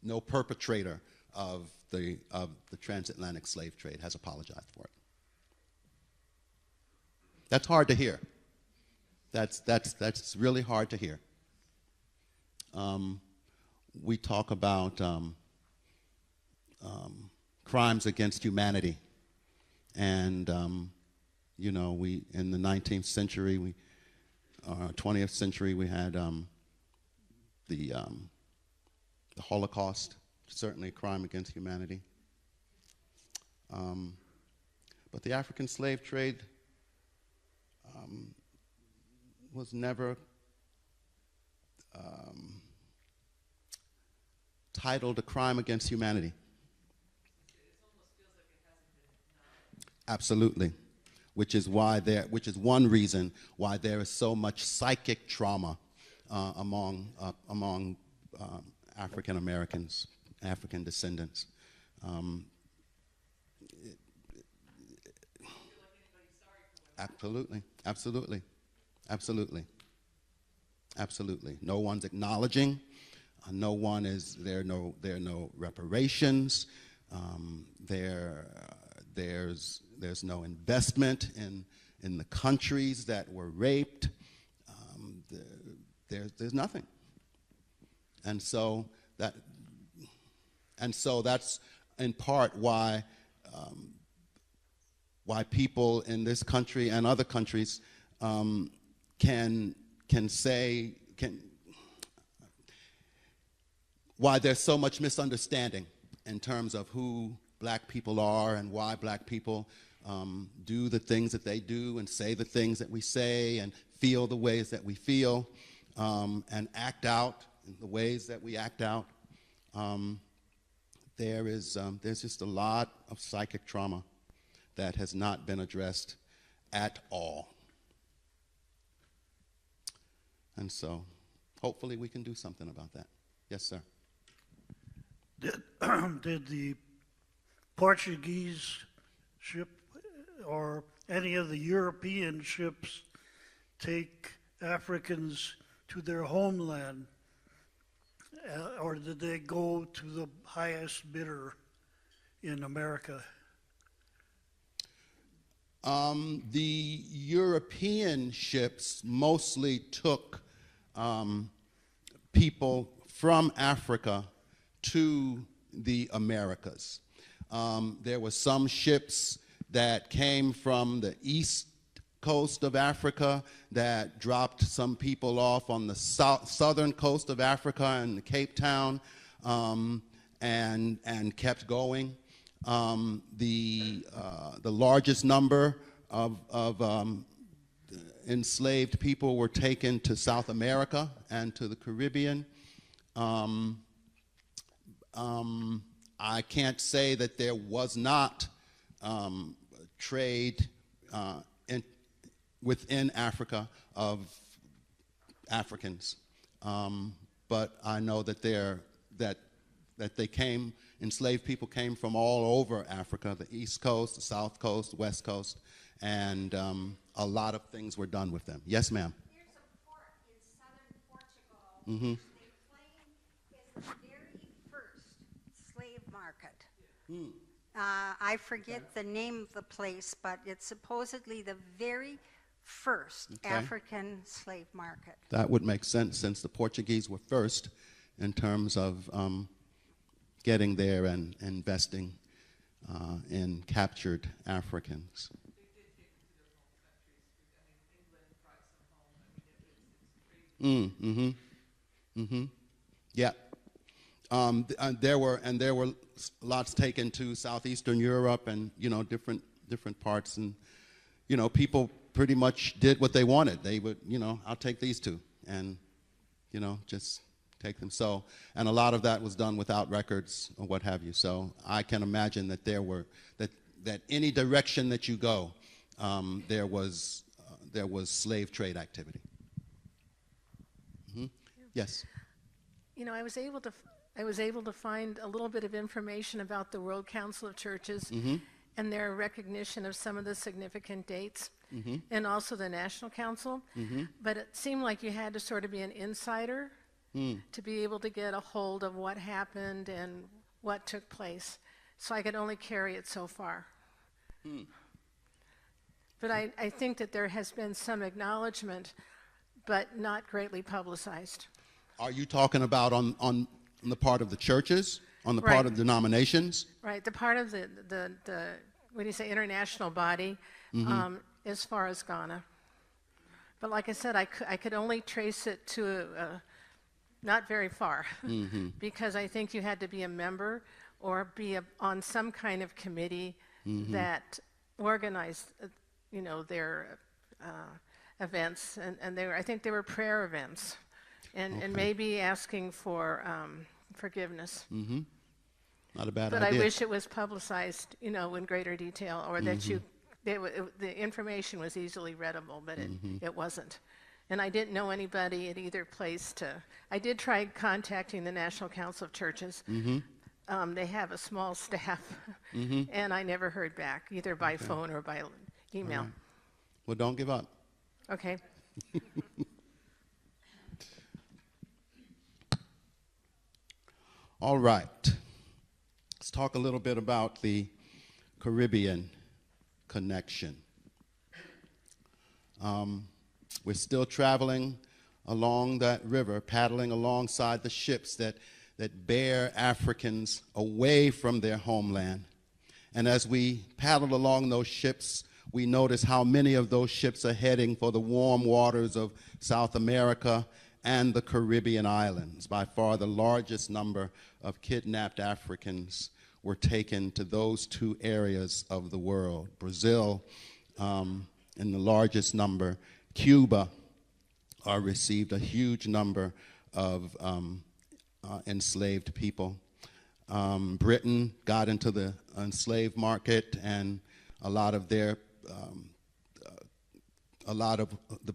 No perpetrator of the transatlantic slave trade has apologized for it. That's hard to hear. That's really hard to hear. We talk about crimes against humanity, and we in the 19th century, 20th century, we had the Holocaust, certainly a crime against humanity. But the African slave trade was never titled a crime against humanity. Absolutely, which is one reason why there is so much psychic trauma among African Americans, African descendants. Absolutely. No one's acknowledging. There are no reparations. There's no investment in the countries that were raped. There's nothing. And so that's in part why people in this country and other countries why there's so much misunderstanding in terms of who black people are and why black people do the things that they do and say the things that we say and feel the ways that we feel and act out in the ways that we act out. There's just a lot of psychic trauma that has not been addressed at all. And so hopefully we can do something about that. Yes, sir. Did the Portuguese ship or any of the European ships take Africans to their homeland, or did they go to the highest bidder in America? The European ships mostly took people from Africa to the Americas. There were some ships that came from the east coast of Africa that dropped some people off on the southern coast of Africa in Cape Town and kept going. The largest number of enslaved people were taken to South America and to the Caribbean. I can't say that there was not trade within Africa of Africans, but I know that they came. Enslaved people came from all over Africa, the East Coast, the South Coast, the West Coast, and a lot of things were done with them. Yes, ma'am. There's a port in southern Portugal, which they claim is the very first slave market. I forget the name of the place, but it's supposedly the very first African slave market. That would make sense since the Portuguese were first in terms of getting there and investing in captured Africans. Yeah. There were lots taken to southeastern Europe and different parts, and people pretty much did what they wanted. They would I'll take these two, and just take them. So, and a lot of that was done without records or what have you. So I can imagine that that any direction that you go, there was slave trade activity. Yes. I was able to find a little bit of information about the World Council of Churches and their recognition of some of the significant dates, and also the National Council. But it seemed like you had to sort of be an insider to be able to get a hold of what happened and what took place. So I could only carry it so far. But I think that there has been some acknowledgement, but not greatly publicized. Are you talking about on the part of the churches, on the part of denominations? Right, the part of the what do you say, international body, as far as Ghana. But like I said, I could only trace it to not very far, because I think you had to be a member or be on some kind of committee that organized, their events, and I think they were prayer events, and maybe asking for forgiveness. Not a bad but idea. I wish it was publicized, in greater detail, or that the information was easily readable, but it wasn't. And I didn't know anybody at either place I did try contacting the National Council of Churches. They have a small staff, and I never heard back, either by phone or by email. Right. Well, don't give up. Okay. All right. Let's talk a little bit about the Caribbean connection. We're still traveling along that river, paddling alongside the ships that bear Africans away from their homeland. And as we paddle along those ships, we notice how many of those ships are heading for the warm waters of South America and the Caribbean islands. By far the largest number of kidnapped Africans were taken to those two areas of the world. Brazil, in the largest number. Cuba received a huge number of enslaved people. Britain got into the enslaved market, and a lot of the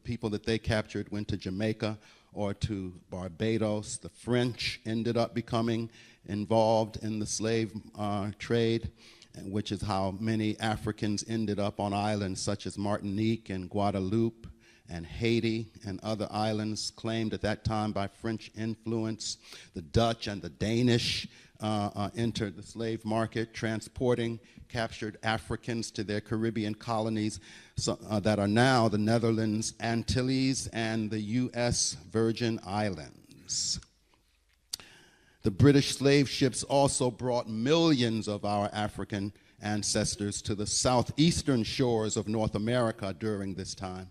people that they captured went to Jamaica or to Barbados. The French ended up becoming involved in the slave trade, which is how many Africans ended up on islands such as Martinique and Guadeloupe and Haiti and other islands claimed at that time by French influence. The Dutch and the Danish entered the slave market, transporting captured Africans to their Caribbean colonies that are now the Netherlands, Antilles, and the U.S. Virgin Islands. The British slave ships also brought millions of our African ancestors to the southeastern shores of North America during this time,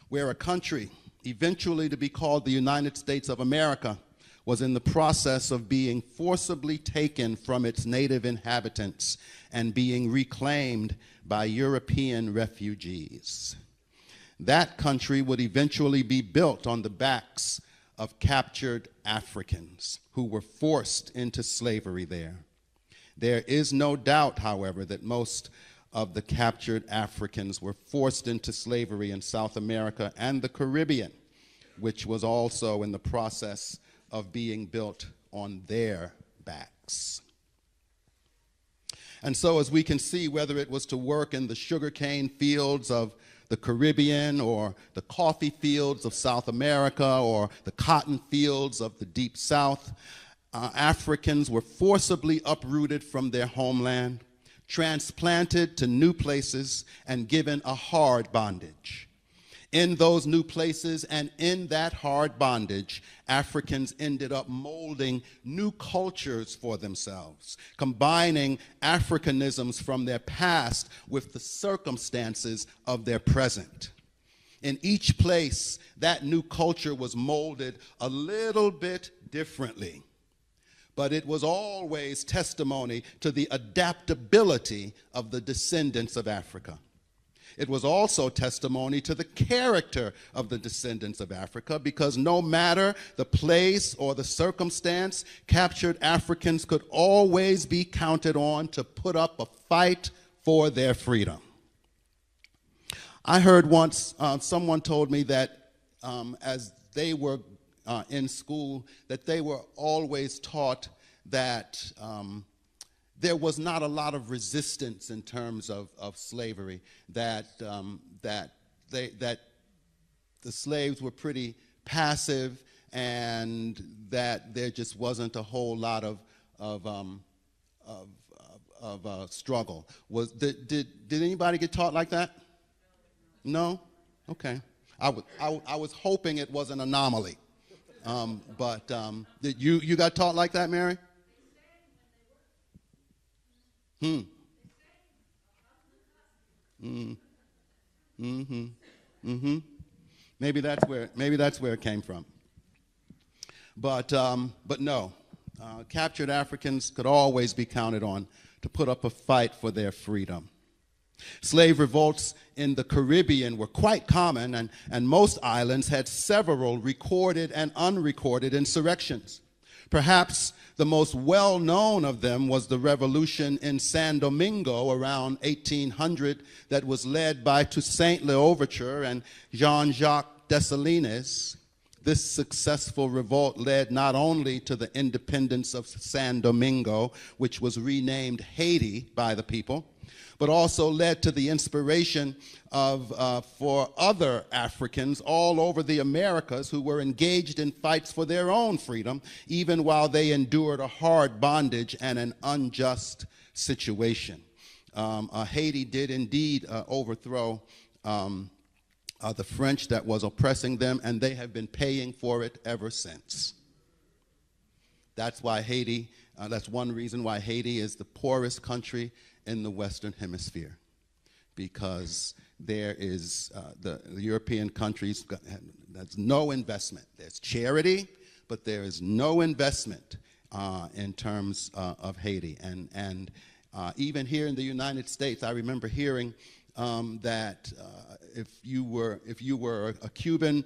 where a country, eventually to be called the United States of America, was in the process of being forcibly taken from its native inhabitants and being reclaimed by European refugees. That country would eventually be built on the backs of captured Africans who were forced into slavery there. There is no doubt, however, that most of the captured Africans were forced into slavery in South America and the Caribbean, which was also in the process of being built on their backs. And so, as we can see, whether it was to work in the sugarcane fields of the Caribbean or the coffee fields of South America or the cotton fields of the Deep South, Africans were forcibly uprooted from their homeland, transplanted to new places, and given a hard bondage. In those new places and in that hard bondage, Africans ended up molding new cultures for themselves, combining Africanisms from their past with the circumstances of their present. In each place, that new culture was molded a little bit differently, but it was always testimony to the adaptability of the descendants of Africa. It was also testimony to the character of the descendants of Africa, because no matter the place or the circumstance, captured Africans could always be counted on to put up a fight for their freedom. I heard once someone told me that as they were in school, that they were always taught that there was not a lot of resistance in terms of slavery, that the slaves were pretty passive, and that there just wasn't a whole lot of struggle. Did anybody get taught like that? No? Okay. I was hoping it was an anomaly. But you got taught like that, Mary? Maybe that's where it came from. But no, captured Africans could always be counted on to put up a fight for their freedom. Slave revolts in the Caribbean were quite common, and most islands had several recorded and unrecorded insurrections. Perhaps the most well-known of them was the revolution in San Domingo around 1800 that was led by Toussaint L'Ouverture and Jean-Jacques Dessalines. This successful revolt led not only to the independence of San Domingo, which was renamed Haiti by the people, but also led to the inspiration for other Africans all over the Americas who were engaged in fights for their own freedom, even while they endured a hard bondage and an unjust situation. Haiti did indeed overthrow the French that was oppressing them, and they have been paying for it ever since. That's why Haiti, that's one reason why Haiti is the poorest country in the Western Hemisphere, because there is the European countries, there's no investment. There's charity, but there is no investment. in terms of Haiti. And even here in the United States, I remember hearing that if you were a Cuban,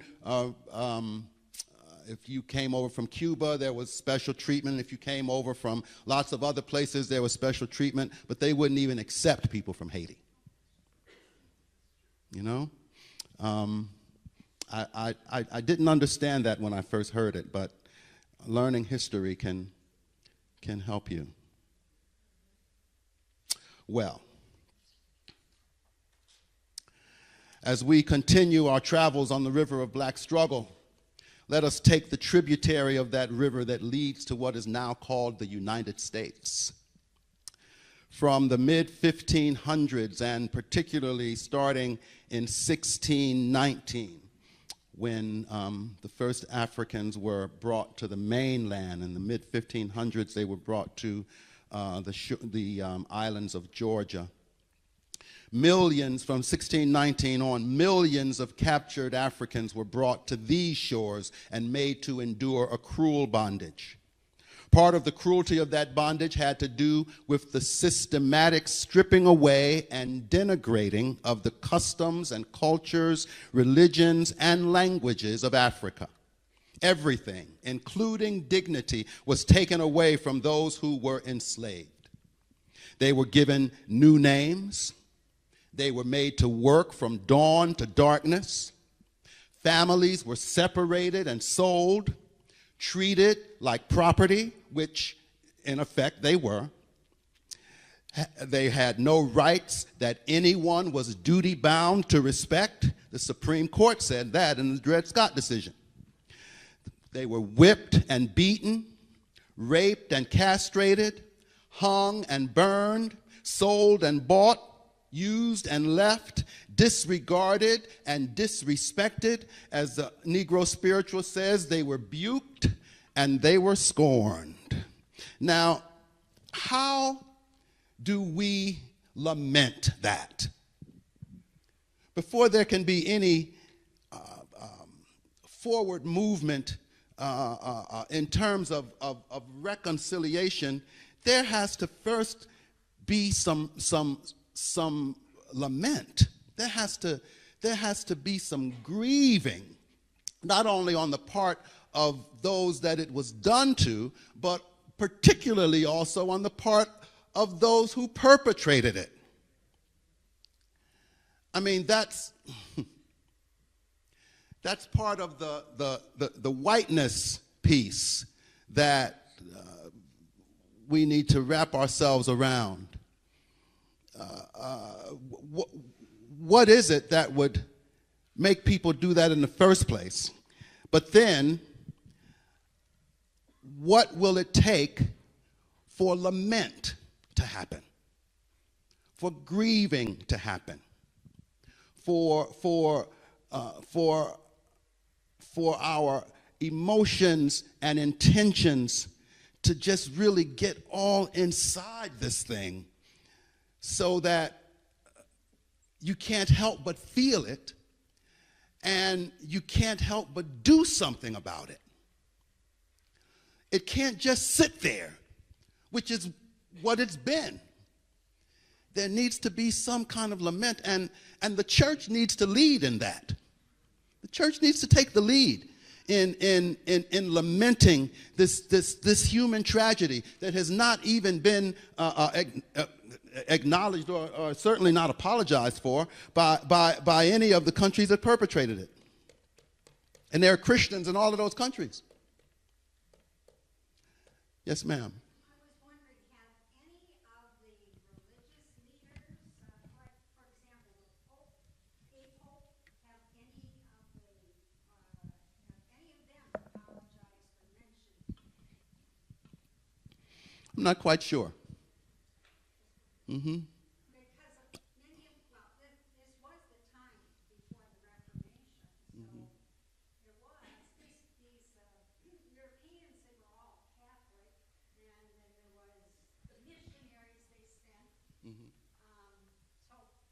if you came over from Cuba, there was special treatment. If you came over from lots of other places, there was special treatment, but they wouldn't even accept people from Haiti. You know? I didn't understand that when I first heard it, but learning history can help you. Well, as we continue our travels on the river of black struggle, let us take the tributary of that river that leads to what is now called the United States. From the mid-1500s, and particularly starting in 1619, when the first Africans were brought to the mainland. In the mid-1500s, they were brought to the islands of Georgia. Millions, from 1619 on, millions of captured Africans were brought to these shores and made to endure a cruel bondage. Part of the cruelty of that bondage had to do with the systematic stripping away and denigrating of the customs and cultures, religions, and languages of Africa. Everything, including dignity, was taken away from those who were enslaved. They were given new names. They were made to work from dawn to darkness. Families were separated and sold, treated like property, which in effect they were. They had no rights that anyone was duty bound to respect. The Supreme Court said that in the Dred Scott decision. They were whipped and beaten, raped and castrated, hung and burned, sold and bought, used and left, disregarded and disrespected. As the Negro spiritual says, they were buked and they were scorned. Now, how do we lament that? Before there can be any forward movement in terms of reconciliation, there has to first be some lament. There has to be some grieving, not only on the part of those that it was done to, but particularly also on the part of those who perpetrated it. I mean, that's part of the whiteness piece that we need to wrap ourselves around. What is it that would make people do that in the first place? But then, what will it take for lament to happen, for grieving to happen, for our emotions and intentions to just really get all inside this thing, so that you can't help but feel it, and you can't help but do something about it. It can't just sit there, which is what it's been. There needs to be some kind of lament, and the church needs to lead in that. The church needs to take the lead in lamenting this human tragedy that has not even been acknowledged or certainly not apologized for by any of the countries that perpetrated it. And there are Christians in all of those countries. Yes, ma'am. I was wondering, have any of the religious leaders, like, for example, the Pope, a Pope, have any of them apologized or mentioned? I'm not quite sure. Mm-hmm. Because many of, well, this was the time before the Reformation, so there was these Europeans, they were all Catholic, and then there was the missionaries they sent. So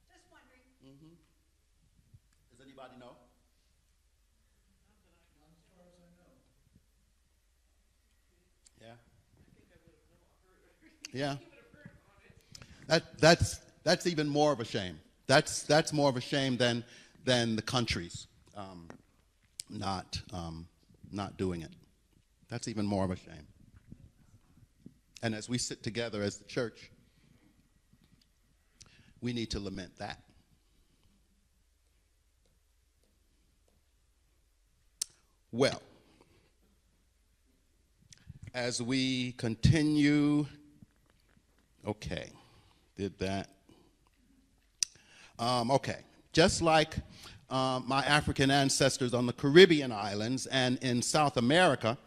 just wondering. Does anybody know? Not as far as I know. Yeah. Yeah. That's even more of a shame. That's more of a shame than the countries not doing it. That's even more of a shame. And as we sit together as the church, we need to lament that. Well, as we continue, okay, did that. Okay, just like my African ancestors on the Caribbean islands and in South America,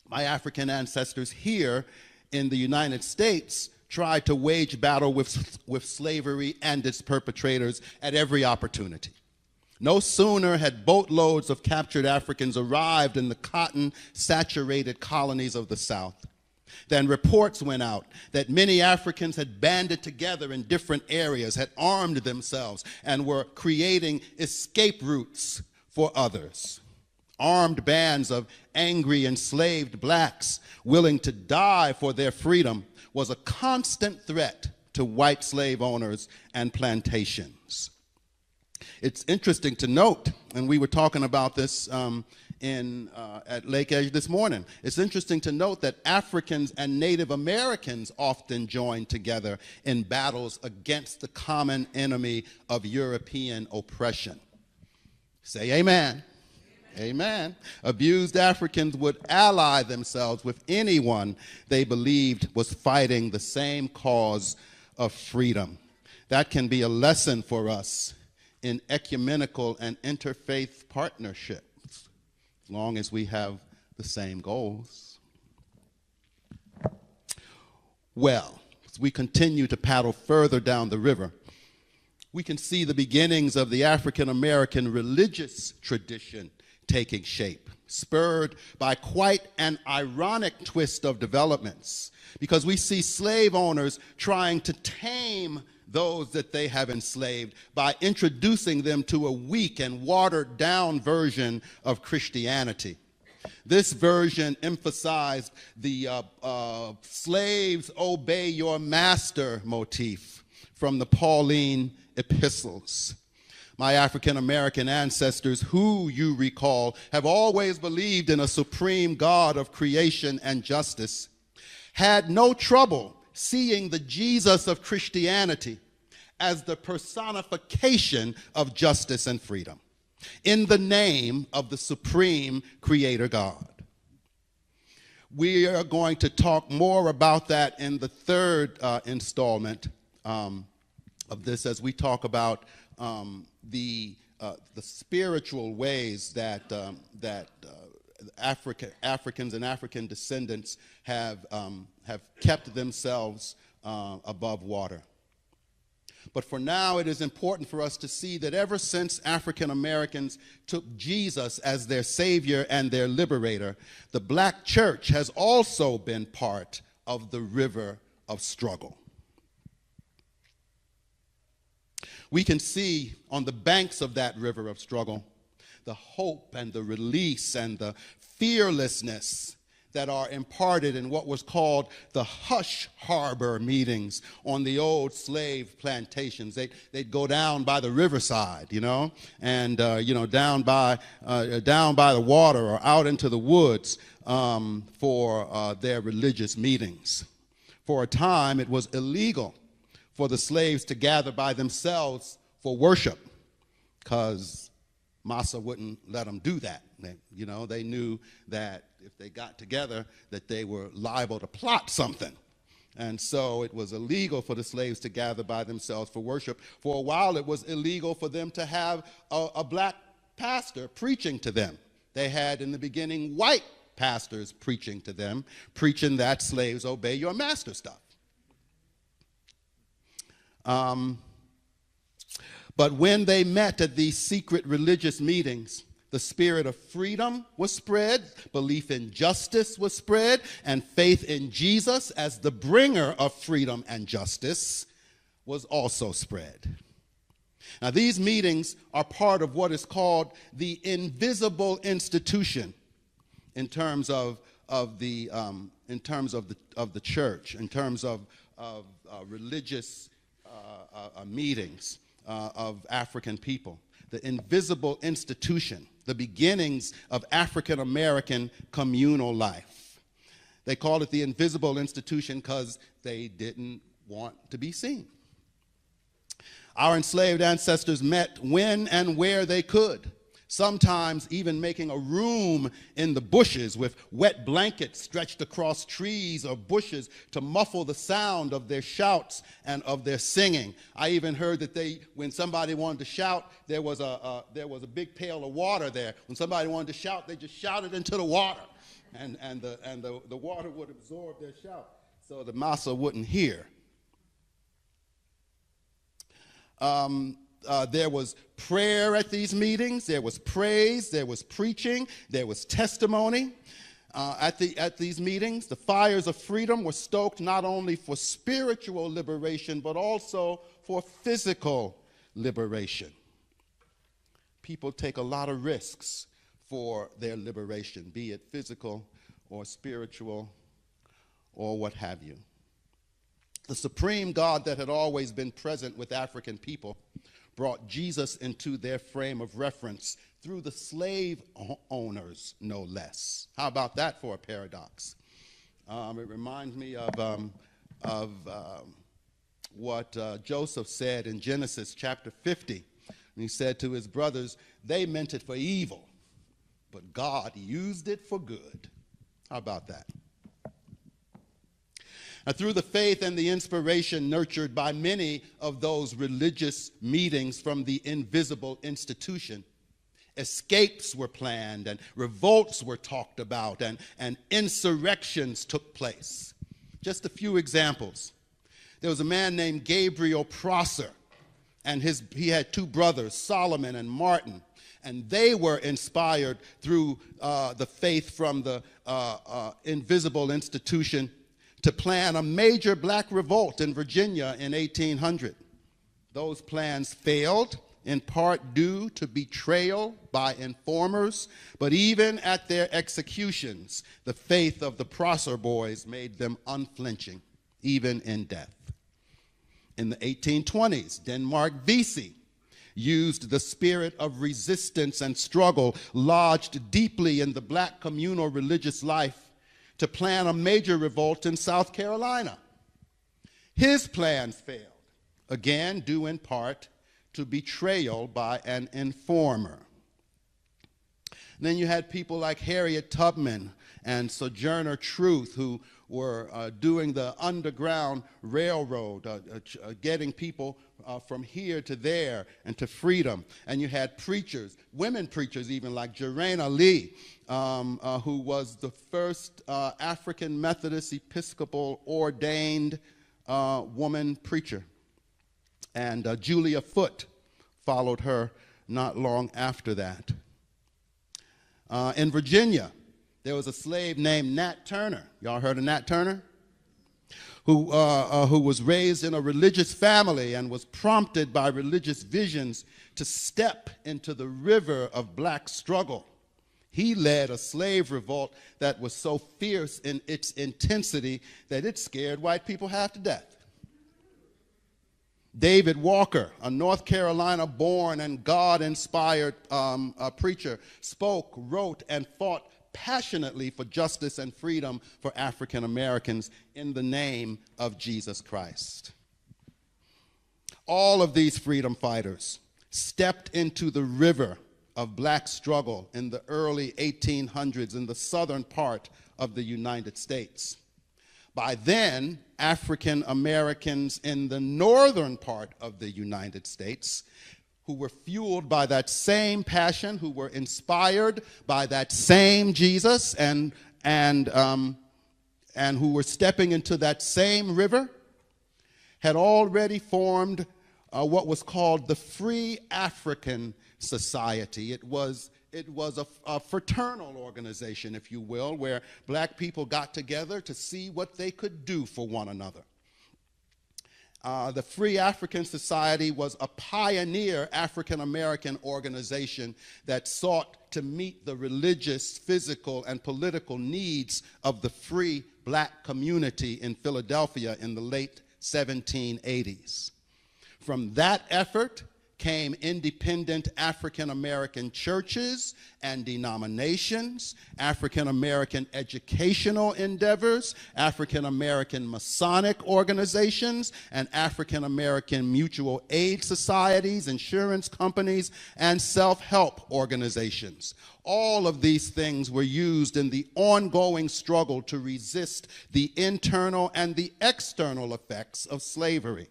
my African ancestors here in the United States tried to wage battle with slavery and its perpetrators at every opportunity. No sooner had boatloads of captured Africans arrived in the cotton-saturated colonies of the South than reports went out that many Africans had banded together in different areas, had armed themselves, and were creating escape routes for others. Armed bands of angry enslaved blacks willing to die for their freedom was a constant threat to white slave owners and plantations. It's interesting to note, and we were talking about this at Lake Edge this morning. It's interesting to note that Africans and Native Americans often joined together in battles against the common enemy of European oppression. Say amen. Amen. Abused Africans would ally themselves with anyone they believed was fighting the same cause of freedom. That can be a lesson for us in ecumenical and interfaith partnerships, as long as we have the same goals. Well, as we continue to paddle further down the river, we can see the beginnings of the African American religious tradition taking shape, spurred by quite an ironic twist of developments, because we see slave owners trying to tame those that they have enslaved by introducing them to a weak and watered down version of Christianity. This version emphasized the slaves obey your master motif from the Pauline epistles. My African American ancestors, who you recall, have always believed in a supreme God of creation and justice, had no trouble seeing the Jesus of Christianity as the personification of justice and freedom in the name of the supreme creator God. We are going to talk more about that in the third installment of this, as we talk about the spiritual ways that Africans and African descendants have kept themselves above water. But for now, it is important for us to see that ever since African Americans took Jesus as their Savior and their liberator, the black church has also been part of the river of struggle. We can see on the banks of that river of struggle the hope and the release and the fearlessness that are imparted in what was called the hush harbor meetings on the old slave plantations. They'd go down by the riverside, and down by the water or out into the woods for their religious meetings. For a time, it was illegal for the slaves to gather by themselves for worship, because Massa wouldn't let them do that. They knew that if they got together, that they were liable to plot something. And so it was illegal for the slaves to gather by themselves for worship. For a while, it was illegal for them to have a black pastor preaching to them. They had, in the beginning, white pastors preaching to them, preaching that slaves obey your master stuff. But when they met at these secret religious meetings, the spirit of freedom was spread, belief in justice was spread, and faith in Jesus as the bringer of freedom and justice was also spread. Now, these meetings are part of what is called the invisible institution in terms of in terms of the church, in terms of religious meetings of African people. The invisible institution, the beginnings of African American communal life. They called it the invisible institution because they didn't want to be seen. Our enslaved ancestors met when and where they could, sometimes even making a room in the bushes with wet blankets stretched across trees or bushes to muffle the sound of their shouts and of their singing. I even heard that when somebody wanted to shout, there was a big pail of water there. When somebody wanted to shout, they just shouted into the water, and the water would absorb their shout so the massa wouldn't hear. There was prayer at these meetings, there was praise, there was preaching, there was testimony. At these meetings, the fires of freedom were stoked not only for spiritual liberation, but also for physical liberation. People take a lot of risks for their liberation, be it physical or spiritual or what have you. The supreme God that had always been present with African people brought Jesus into their frame of reference through the slave owners, no less. How about that for a paradox? It reminds me of what Joseph said in Genesis chapter 50. And he said to his brothers, they meant it for evil, but God used it for good. How about that? Now, through the faith and the inspiration nurtured by many of those religious meetings from the invisible institution, escapes were planned and revolts were talked about and insurrections took place. Just a few examples. There was a man named Gabriel Prosser, and he had two brothers, Solomon and Martin, and they were inspired through the faith from the invisible institution to plan a major black revolt in Virginia in 1800. Those plans failed, in part due to betrayal by informers, but even at their executions, the faith of the Prosser boys made them unflinching, even in death. In the 1820s, Denmark Vesey used the spirit of resistance and struggle lodged deeply in the black communal religious life to plan a major revolt in South Carolina. His plans failed, again due in part to betrayal by an informer. And then you had people like Harriet Tubman and Sojourner Truth, who were doing the Underground Railroad, getting people from here to there and to freedom. And you had preachers, women preachers even, like Jarena Lee, who was the first African Methodist Episcopal ordained woman preacher. And Julia Foote followed her not long after that. In Virginia, there was a slave named Nat Turner. Y'all heard of Nat Turner? Who was raised in a religious family and was prompted by religious visions to step into the river of black struggle. He led a slave revolt that was so fierce in its intensity that it scared white people half to death. David Walker, a North Carolina-born and God-inspired preacher, spoke, wrote, and fought passionately for justice and freedom for African Americans in the name of Jesus Christ. All of these freedom fighters stepped into the river of black struggle in the early 1800s in the southern part of the United States. By then, African Americans in the northern part of the United States, who were fueled by that same passion, who were inspired by that same Jesus, and who were stepping into that same river, had already formed what was called the Free African Society. It was a fraternal organization, if you will, where black people got together to see what they could do for one another. The Free African Society was a pioneer African-American organization that sought to meet the religious, physical, and political needs of the free black community in Philadelphia in the late 1780s. From that effort came independent African-American churches and denominations, African-American educational endeavors, African-American Masonic organizations, and African-American mutual aid societies, insurance companies, and self-help organizations. All of these things were used in the ongoing struggle to resist the internal and the external effects of slavery.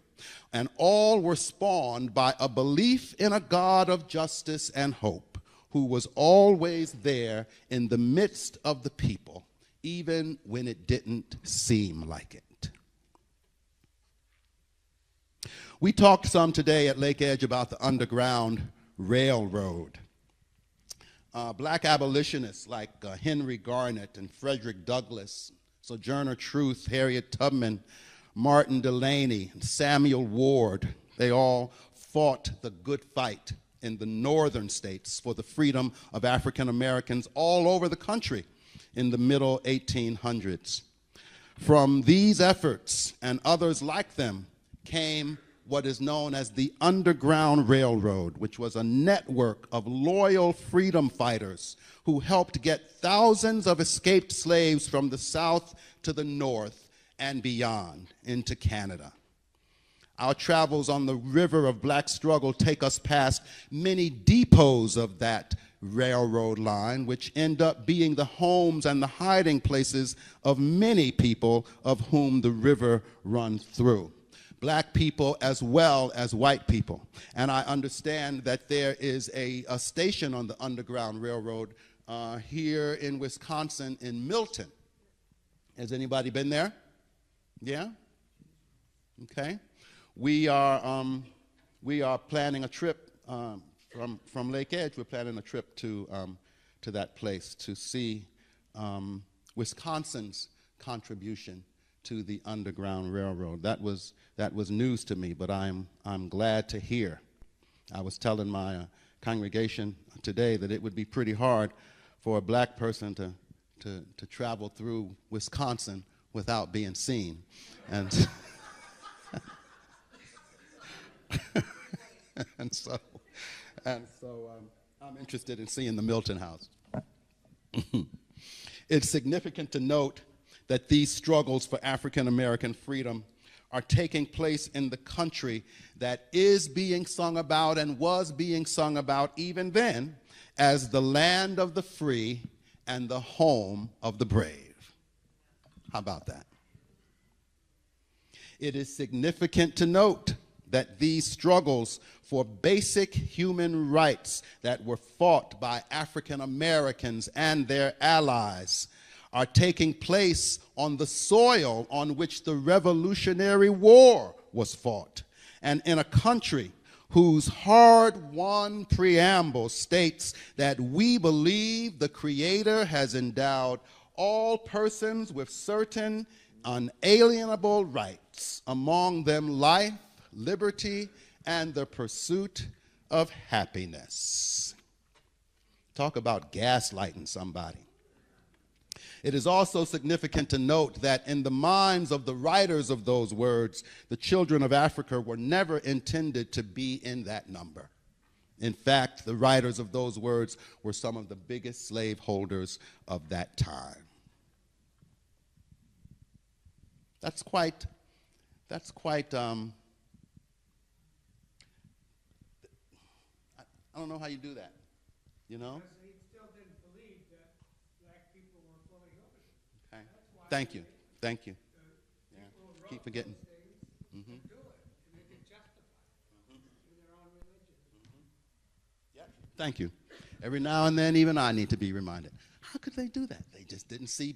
And all were spawned by a belief in a God of justice and hope, who was always there in the midst of the people, even when it didn't seem like it. We talked some today at Lake Edge about the Underground Railroad. Black abolitionists like Henry Garnet and Frederick Douglass, Sojourner Truth, Harriet Tubman, Martin Delany, and Samuel Ward, they all fought the good fight in the northern states for the freedom of African Americans all over the country in the middle 1800s. From these efforts and others like them came what is known as the Underground Railroad, which was a network of loyal freedom fighters who helped get thousands of escaped slaves from the South to the North and beyond into Canada. Our travels on the river of black struggle take us past many depots of that railroad line, which end up being the homes and the hiding places of many people of whom the river runs through. Black people as well as white people. And I understand that there is a station on the Underground Railroad here in Wisconsin in Milton. Has anybody been there? Yeah? Okay. We are planning a trip from Lake Edge. We're planning a trip to that place to see Wisconsin's contribution to the Underground Railroad. That was news to me, but I'm glad to hear. I was telling my congregation today that it would be pretty hard for a black person to travel through Wisconsin without being seen. And and so I'm interested in seeing the Milton House. It's significant to note that these struggles for African American freedom are taking place in the country that is being sung about and was being sung about even then as the land of the free and the home of the brave. How about that? It is significant to note that these struggles for basic human rights that were fought by African Americans and their allies are taking place on the soil on which the Revolutionary War was fought, and in a country whose hard-won preamble states that we believe the Creator has endowed all persons with certain unalienable rights, among them life, liberty, and the pursuit of happiness. Talk about gaslighting somebody. It is also significant to note that in the minds of the writers of those words, the children of Africa were never intended to be in that number. In fact, the writers of those words were some of the biggest slaveholders of that time. That's quite, I don't know how you do that, you know? Because they still didn't believe that black people were fully human. Okay. That's why Thank you. Thank you. Yeah. people wrote Keep forgetting. those things to do it, to make it justified in their own religion. Yep. Thank you. Every now and then, even I need to be reminded. How could they do that? They just didn't see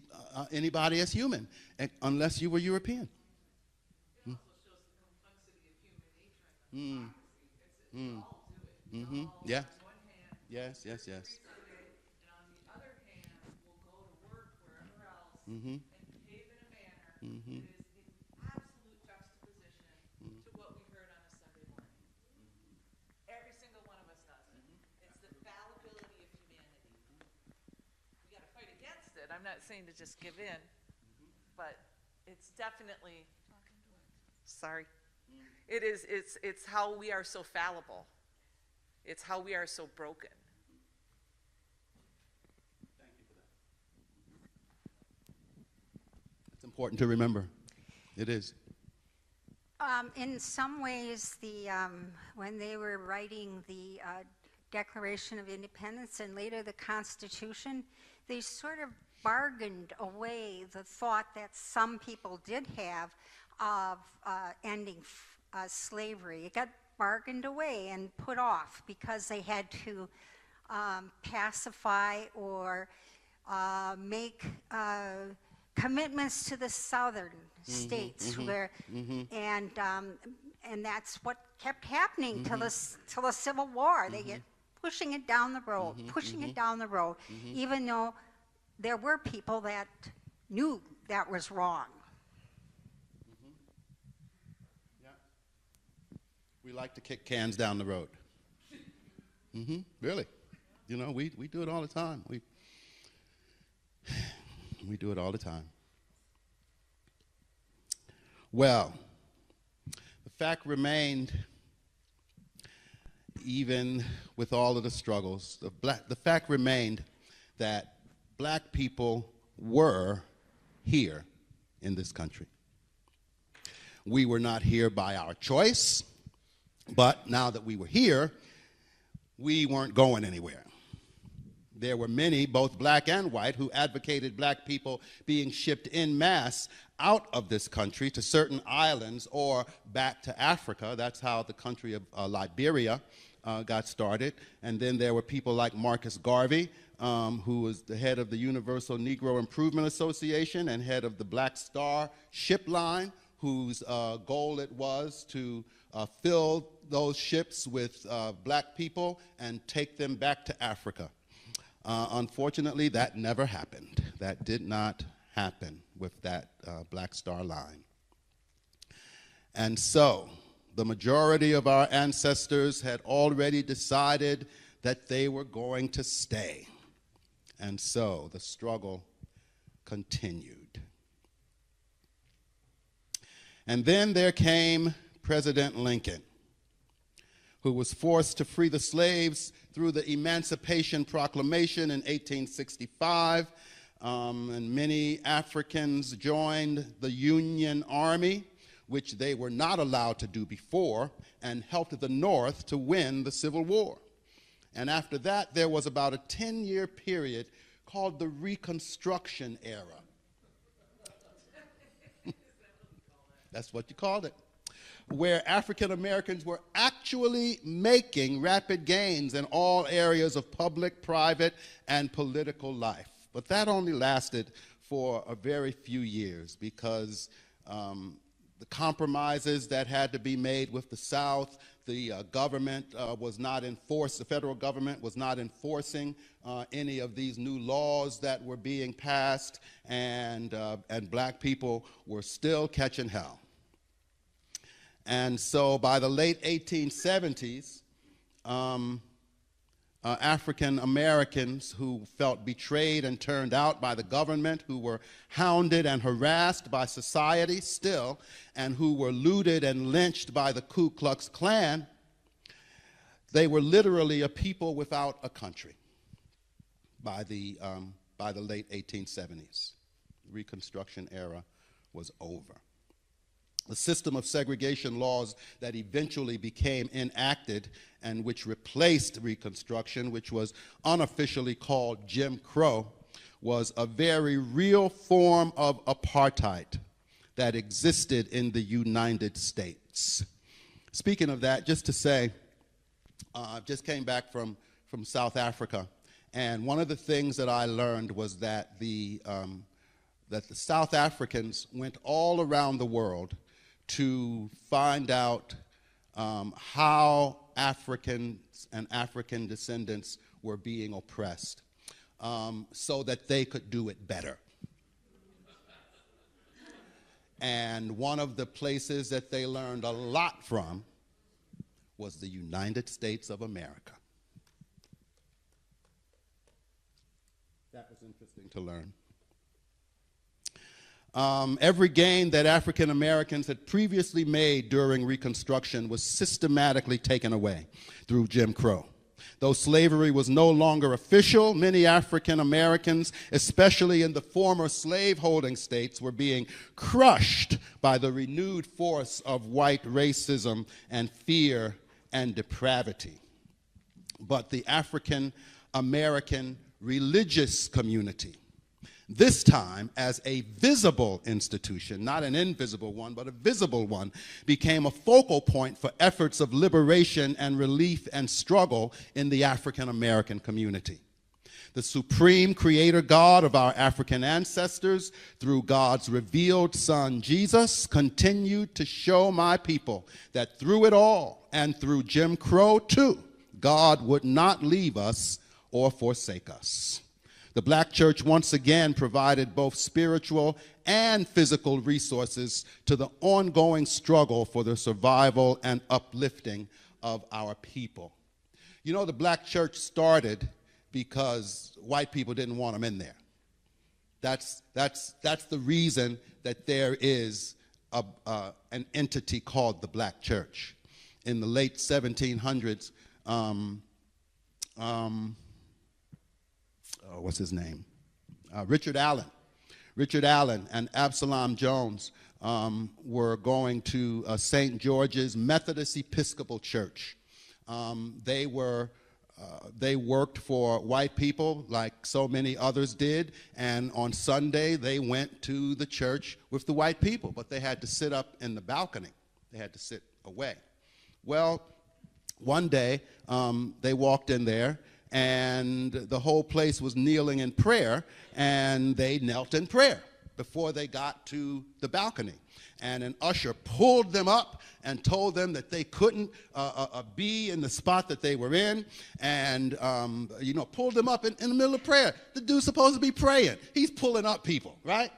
anybody as human, unless you were European. It also shows the complexity of human nature and the hypocrisy. It's all do it. Yeah. On one hand, Yes. and on the other hand, we'll go to work wherever else and behave in a manner that is in absolute juxtaposition to I'm not saying to just give in, but it's definitely, sorry. It is, it's how we are so fallible. It's how we are so broken. Thank you for that. It's important to remember. It is. In some ways, when they were writing the Declaration of Independence and later the Constitution, they sort of bargained away the thought that some people did have of ending slavery. It got bargained away and put off because they had to pacify or make commitments to the southern states, where and that's what kept happening till the Civil War. They get pushing it down the road, pushing it down the road, even though there were people that knew that was wrong. Yeah. We like to kick cans down the road. Really. You know, we do it all the time. We do it all the time. Well, the fact remained, even with all of the struggles, the fact remained that black people were here in this country. We were not here by our choice, but now that we were here, we weren't going anywhere. There were many, both black and white, who advocated black people being shipped en masse out of this country to certain islands or back to Africa. That's how the country of Liberia got started. And then there were people like Marcus Garvey, who was the head of the Universal Negro Improvement Association and head of the Black Star Ship Line, whose goal it was to fill those ships with black people and take them back to Africa. Unfortunately, that never happened. That did not happen with that Black Star Line. And so, the majority of our ancestors had already decided that they were going to stay. And so, the struggle continued. And then there came President Lincoln, who was forced to free the slaves through the Emancipation Proclamation in 1865, and many Africans joined the Union Army, which they were not allowed to do before, and helped the North to win the Civil War. And after that, there was about a 10-year period called the Reconstruction Era. That's what you called it. Where African Americans were actually making rapid gains in all areas of public, private, and political life. But that only lasted for a very few years because the compromises that had to be made with the South, the government was not enforced, the federal government was not enforcing any of these new laws that were being passed, and black people were still catching hell. And so by the late 1870s, African Americans who felt betrayed and turned out by the government, who were hounded and harassed by society still, and who were looted and lynched by the Ku Klux Klan, they were literally a people without a country by the late 1870s. The Reconstruction era was over. The system of segregation laws that eventually became enacted and which replaced Reconstruction, which was unofficially called Jim Crow, was a very real form of apartheid that existed in the United States. Speaking of that, just to say, I just came back from South Africa, and one of the things that I learned was that the South Africans went all around the world to find out how Africans and African descendants were being oppressed so that they could do it better. And one of the places that they learned a lot from was the United States of America. That was interesting to learn. Every gain that African Americans had previously made during Reconstruction was systematically taken away through Jim Crow. Though slavery was no longer official, many African Americans, especially in the former slaveholding states, were being crushed by the renewed force of white racism and fear and depravity. But the African American religious community, this time as a visible institution, not an invisible one, but a visible one, became a focal point for efforts of liberation and relief and struggle in the African American community. The supreme creator God of our African ancestors, through God's revealed Son Jesus, continued to show my people that through it all, and through Jim Crow too, God would not leave us or forsake us. The black church once again provided both spiritual and physical resources to the ongoing struggle for the survival and uplifting of our people. You know, the black church started because white people didn't want them in there. That's the reason that there is an entity called the black church. In the late 1700s, what's his name? Richard Allen. Richard Allen and Absalom Jones were going to St. George's Methodist Episcopal Church. They worked for white people like so many others did, and on Sunday they went to the church with the white people, but they had to sit up in the balcony. They had to sit away. Well, one day they walked in there, and the whole place was kneeling in prayer, and they knelt in prayer before they got to the balcony. And an usher pulled them up and told them that they couldn't be in the spot that they were in, and pulled them up in the middle of prayer. The dude's supposed to be praying. He's pulling up people, right?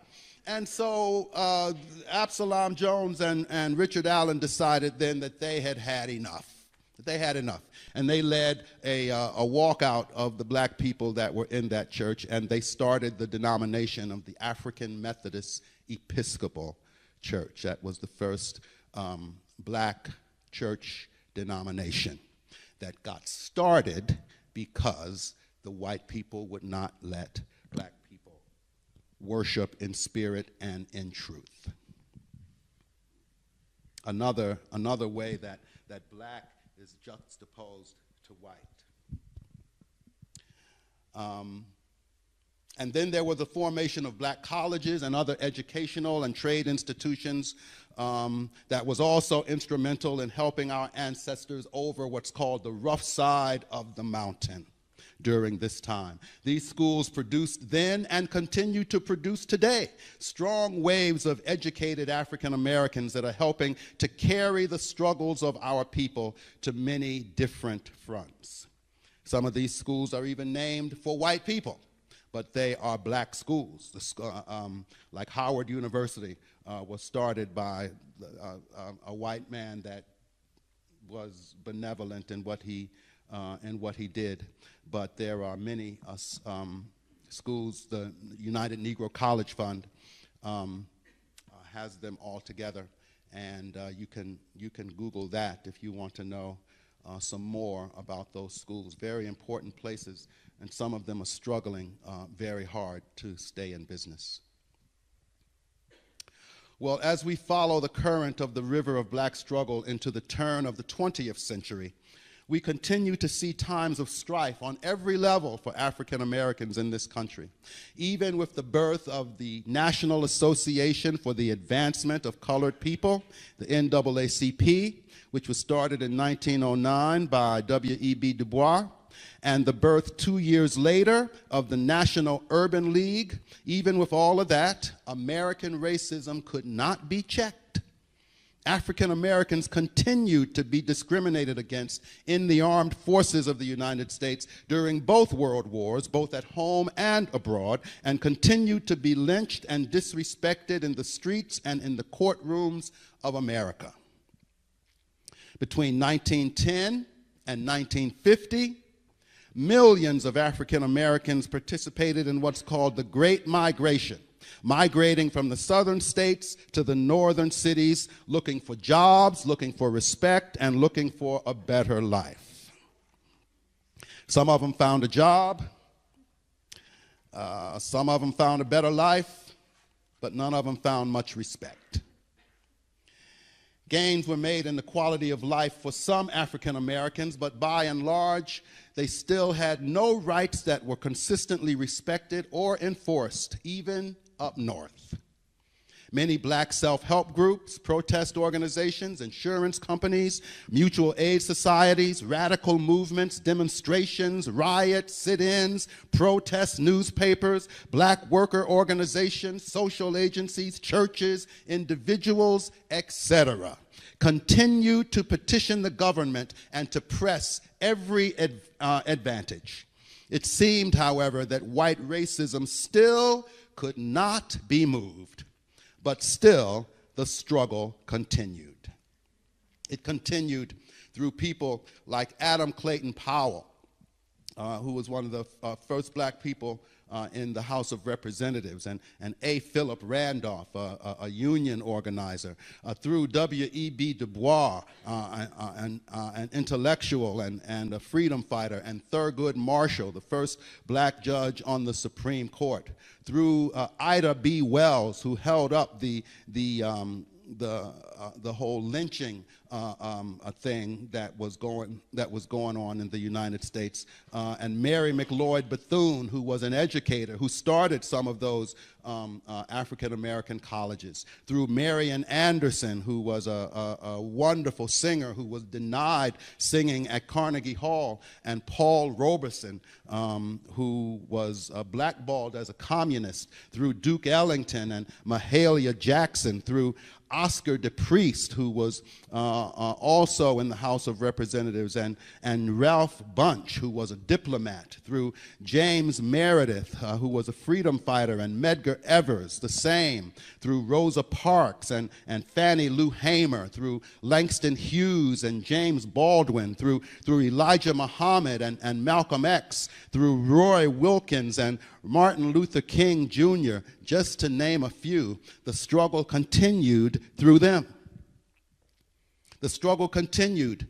And so Absalom Jones and Richard Allen decided then that they had enough. They had enough. And they led a walkout of the black people that were in that church, and they started the denomination of the African Methodist Episcopal Church. That was the first black church denomination that got started because the white people would not let black people worship in spirit and in truth. Another way that black is juxtaposed to white. And then there was the formation of black colleges and other educational and trade institutions that was also instrumental in helping our ancestors over what's called the rough side of the mountain during this time. These schools produced then and continue to produce today strong waves of educated African Americans that are helping to carry the struggles of our people to many different fronts. Some of these schools are even named for white people, but they are black schools. Like Howard University was started by a white man that was benevolent in what he did. But there are many schools. The United Negro College Fund has them all together, and you can Google that if you want to know some more about those schools. Very important places, and some of them are struggling very hard to stay in business. Well, as we follow the current of the river of black struggle into the turn of the 20th century, we continue to see times of strife on every level for African Americans in this country. Even with the birth of the National Association for the Advancement of Colored People, the NAACP, which was started in 1909 by W.E.B. Du Bois, and the birth 2 years later of the National Urban League, even with all of that, American racism could not be checked. African Americans continued to be discriminated against in the armed forces of the United States during both world wars, both at home and abroad, and continued to be lynched and disrespected in the streets and in the courtrooms of America. Between 1910 and 1950, millions of African Americans participated in what's called the Great Migration, migrating from the southern states to the northern cities, looking for jobs, looking for respect, and looking for a better life. Some of them found a job, some of them found a better life, but none of them found much respect. Gains were made in the quality of life for some African Americans, but by and large, they still had no rights that were consistently respected or enforced, even up north. Many black self-help groups, protest organizations, insurance companies, mutual aid societies, radical movements, demonstrations, riots, sit-ins, protest newspapers, black worker organizations, social agencies, churches, individuals, etc., continued to petition the government and to press every advantage. It seemed, however, that white racism still could not be moved, but still the struggle continued. It continued through people like Adam Clayton Powell, who was one of the first black people in the House of Representatives, and A. Philip Randolph, a union organizer, through W.E.B. Du Bois, an intellectual and a freedom fighter, and Thurgood Marshall, the first black judge on the Supreme Court, through Ida B. Wells, who held up the whole lynching thing that was going on in the United States, and Mary McLeod Bethune, who was an educator who started some of those African American colleges, through Marian Anderson, who was a wonderful singer who was denied singing at Carnegie Hall, and Paul Robeson, who was blackballed as a communist, through Duke Ellington and Mahalia Jackson, through Oscar DePriest, who was also in the House of Representatives, and Ralph Bunche, who was a diplomat, through James Meredith, who was a freedom fighter, and Medgar Evers, the same, through Rosa Parks and Fannie Lou Hamer, through Langston Hughes and James Baldwin, through Elijah Muhammad and Malcolm X, through Roy Wilkins and Martin Luther King Jr., just to name a few. The struggle continued through them. The struggle continued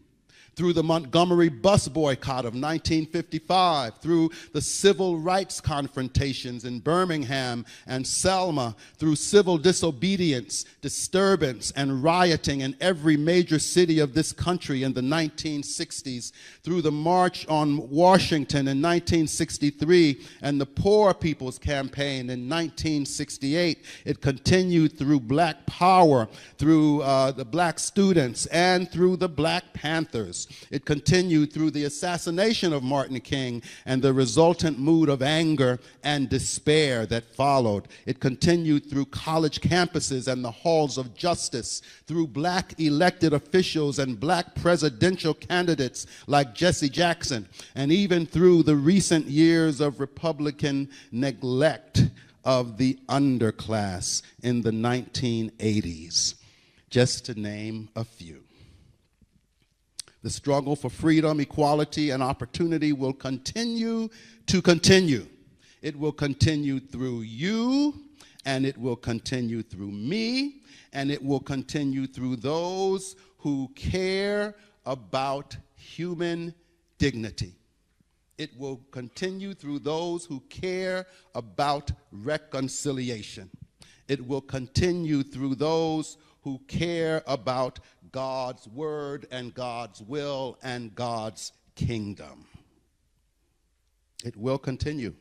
through the Montgomery bus boycott of 1955, through the civil rights confrontations in Birmingham and Selma, through civil disobedience, disturbance, and rioting in every major city of this country in the 1960s, through the March on Washington in 1963 and the Poor People's Campaign in 1968. It continued through Black Power, through the Black students, and through the Black Panthers. It continued through the assassination of Martin King and the resultant mood of anger and despair that followed. It continued through college campuses and the halls of justice, through black elected officials and black presidential candidates like Jesse Jackson, and even through the recent years of Republican neglect of the underclass in the 1980s, just to name a few. The struggle for freedom, equality, and opportunity will continue to continue. It will continue through you, and it will continue through me, and it will continue through those who care about human dignity. It will continue through those who care about reconciliation. It will continue through those who care about God's word and God's will and God's kingdom. It will continue.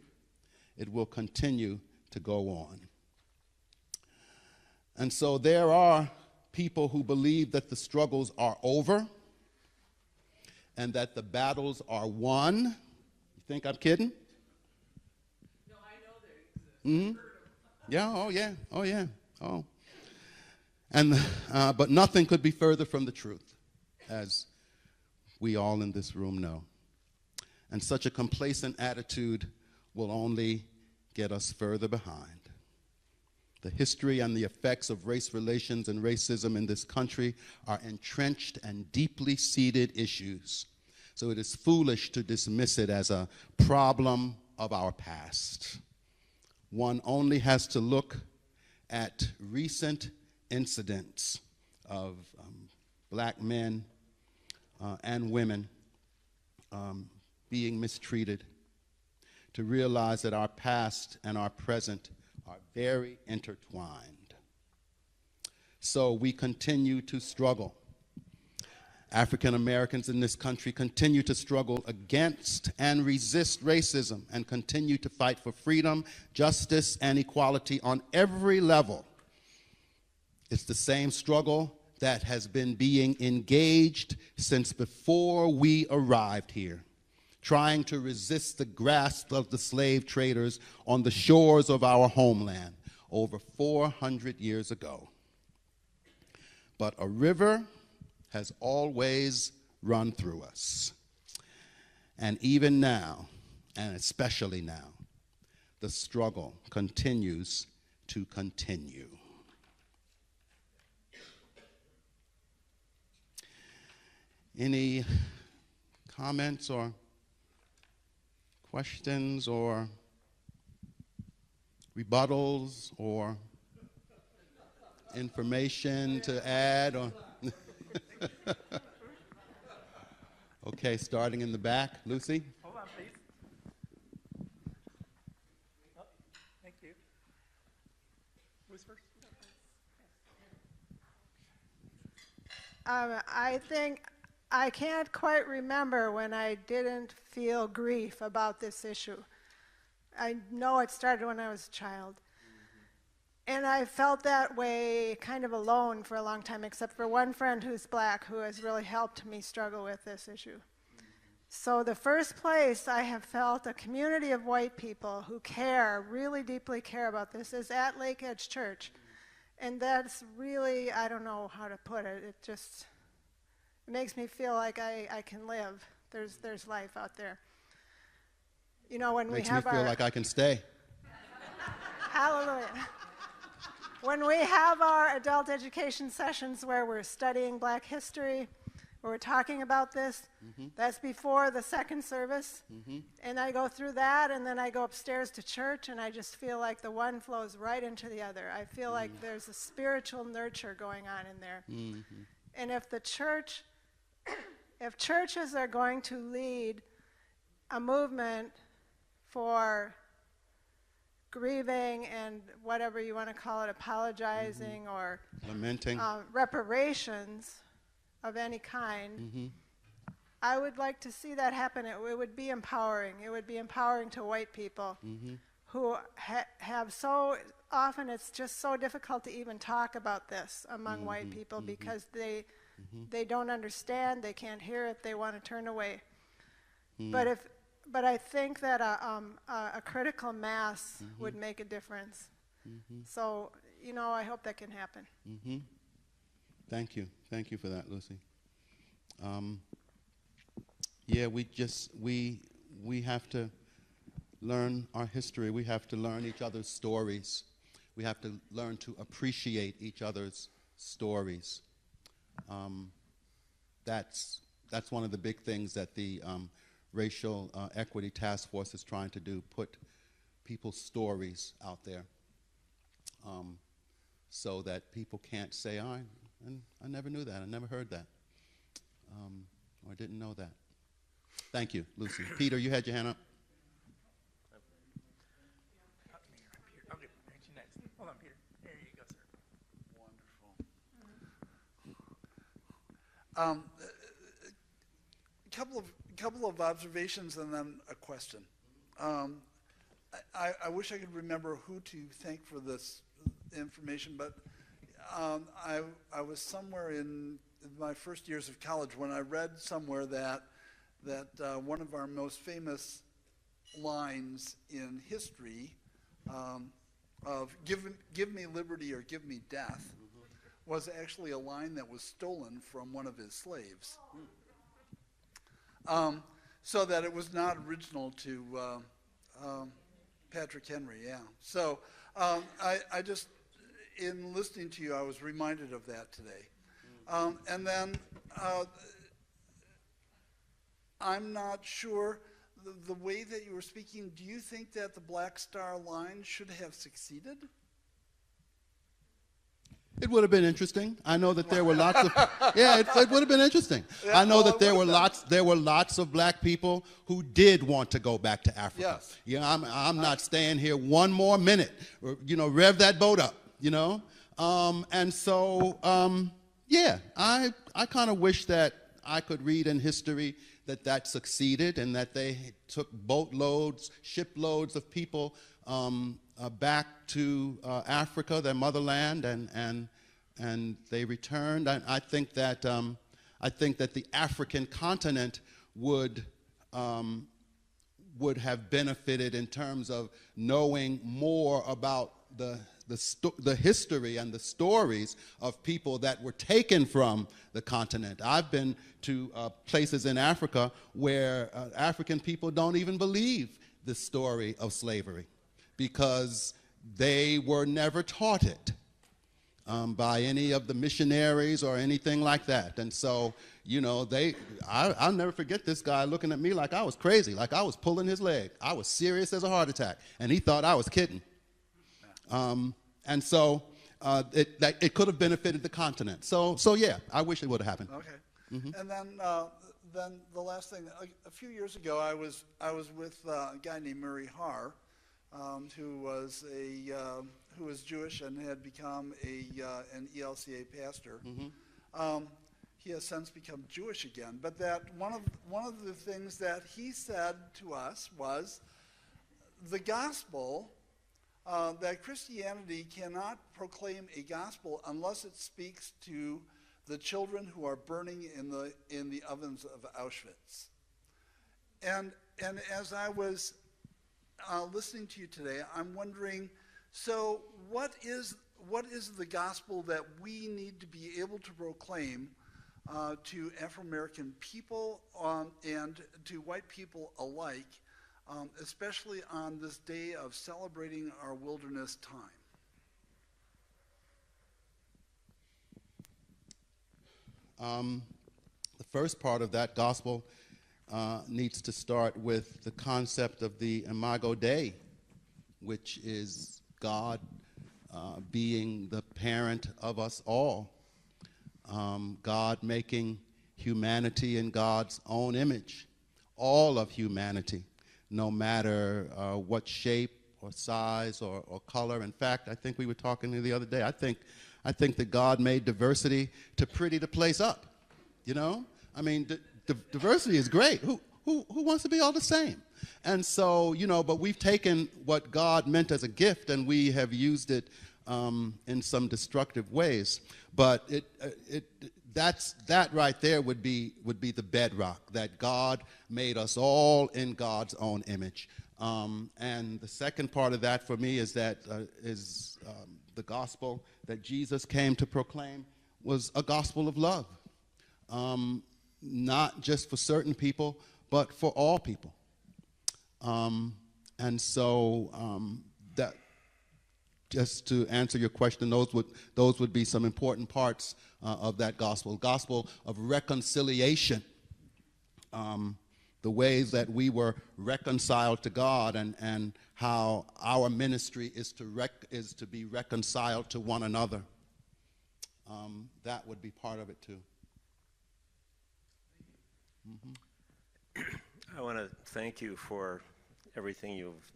It will continue to go on. And so there are people who believe that the struggles are over and that the battles are won. You think I'm kidding? No, I know they exist. Yeah, oh yeah, oh yeah, oh. And, but nothing could be further from the truth, as we all in this room know. And such a complacent attitude will only get us further behind. The history and the effects of race relations and racism in this country are entrenched and deeply seated issues. So it is foolish to dismiss it as a problem of our past. one only has to look at recent incidents of black men and women being mistreated to realize that our past and our present are very intertwined. So we continue to struggle. African Americans in this country continue to struggle against and resist racism and continue to fight for freedom, justice, and equality on every level. It's the same struggle that has been being engaged since before we arrived here, trying to resist the grasp of the slave traders on the shores of our homeland over 400 years ago. But a river has always run through us. And even now, and especially now, the struggle continues to continue. Any comments or questions or rebuttals or information to add? Or okay, starting in the back. Lucy? Hold on, please. Oh, thank you. Who's first? I think I can't quite remember when I didn't feel grief about this issue. I know it started when I was a child. And I felt that way kind of alone for a long time, except for one friend who's black who has really helped me struggle with this issue. So the first place I have felt a community of white people who care, really deeply care about this, is at Lake Edge Church. And that's really, I don't know how to put it, it makes me feel like I can live. There's life out there. You know, when Makes we have me feel like I can stay. Hallelujah. When we have our adult education sessions where we're studying black history, where we're talking about this, that's before the second service. And I go through that, and then I go upstairs to church, and I just feel like the one flows right into the other. I feel like there's a spiritual nurture going on in there. And if the church, if churches are going to lead a movement for grieving and whatever you want to call it, apologizing or Lamenting. Reparations of any kind, I would like to see that happen. It would be empowering. It would be empowering to white people who have so often, it's just so difficult to even talk about this among white people because they don't understand, they can't hear it, they want to turn away. But I think that a critical mass would make a difference. So, you know, I hope that can happen. Thank you. Thank you for that, Lucy. Yeah, we have to learn our history. We have to learn each other's stories. We have to learn to appreciate each other's stories. That's one of the big things that the Racial Equity Task Force is trying to do, put people's stories out there so that people can't say, I never knew that, I never heard that, or I didn't know that. Thank you, Lucy. Peter, you had your hand up. Okay, next. Hold on, Peter. There you go, sir. Wonderful. Couple of observations and then a question. I wish I could remember who to thank for this information, but I was somewhere in my first years of college when I read somewhere that one of our most famous lines in history of give me liberty or give me death was actually a line that was stolen from one of his slaves. So that it was not original to Patrick Henry, yeah. So I just, in listening to you, I was reminded of that today. And then I'm not sure the way that you were speaking, do you think that the Black Star Line should have succeeded? It would have been interesting. I know that there were lots of, yeah, it would have been interesting. Yeah, I know well, that it there would were have been. lots of black people who did want to go back to Africa. Yes. Yeah, I'm not staying here one more minute. You know, rev that boat up, you know? And so, yeah, I kind of wish that I could read in history that succeeded and that they took boatloads, shiploads of people back to Africa, their motherland, and they returned. I think that the African continent would have benefited in terms of knowing more about the history and the stories of people that were taken from the continent. I've been to places in Africa where African people don't even believe the story of slavery because they were never taught it by any of the missionaries or anything like that. And so, you know, I'll never forget this guy looking at me like I was crazy, like I was pulling his leg. I was serious as a heart attack, and he thought I was kidding. And so it could have benefited the continent. So yeah, I wish it would have happened. Okay. And then the last thing, a few years ago, I was with a guy named Murray Har, who was Jewish and had become an ELCA pastor. He has since become Jewish again. But that one of the things that he said to us was the gospel. That Christianity cannot proclaim a gospel unless it speaks to the children who are burning in the ovens of Auschwitz. And as I was listening to you today, I'm wondering, so what is the gospel that we need to be able to proclaim to Afro-American people and to white people alike? Especially on this day of celebrating our wilderness time? The first part of that gospel needs to start with the concept of the Imago Dei, which is God being the parent of us all, God making humanity in God's own image, all of humanity, no matter what shape or size or color. In fact, I think we were talking the other day, I think that God made diversity to pretty the place up, you know? I mean, diversity is great. Who wants to be all the same? And so, you know, but we've taken what God meant as a gift and we have used it in some destructive ways. But that right there would be the bedrock, that God made us all in God's own image. And the second part of that for me is that the gospel that Jesus came to proclaim was a gospel of love, not just for certain people, but for all people. And so that, just to answer your question, those would be some important parts of that gospel of reconciliation, the ways that we were reconciled to God, and how our ministry is to be reconciled to one another. That would be part of it too. I want to thank you for everything you've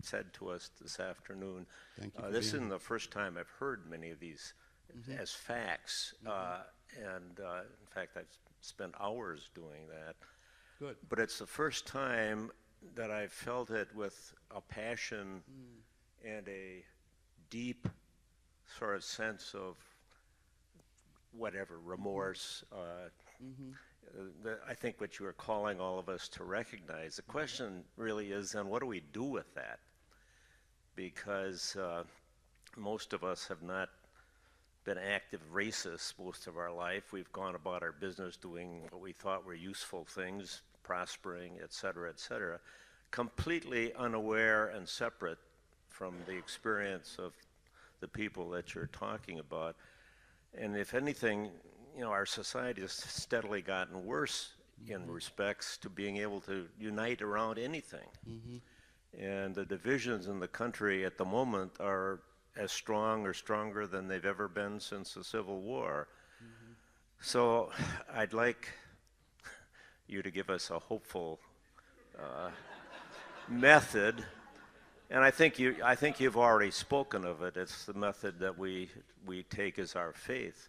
said to us this afternoon. Thank you. This isn't the first time I've heard many of these as facts, and in fact, I've spent hours doing that. Good. But it's the first time that I've felt it with a passion and a deep sort of sense of whatever, remorse. I think what you are calling all of us to recognize. The question really is then, what do we do with that? Because most of us have not been active racists most of our life. We've gone about our business doing what we thought were useful things, prospering, et cetera, completely unaware and separate from the experience of the people that you're talking about. And if anything, you know, our society has steadily gotten worse in respects to being able to unite around anything. And the divisions in the country at the moment are as strong or stronger than they've ever been since the Civil War. So I'd like you to give us a hopeful method. And I think you've already spoken of it. It's the method that we take as our faith.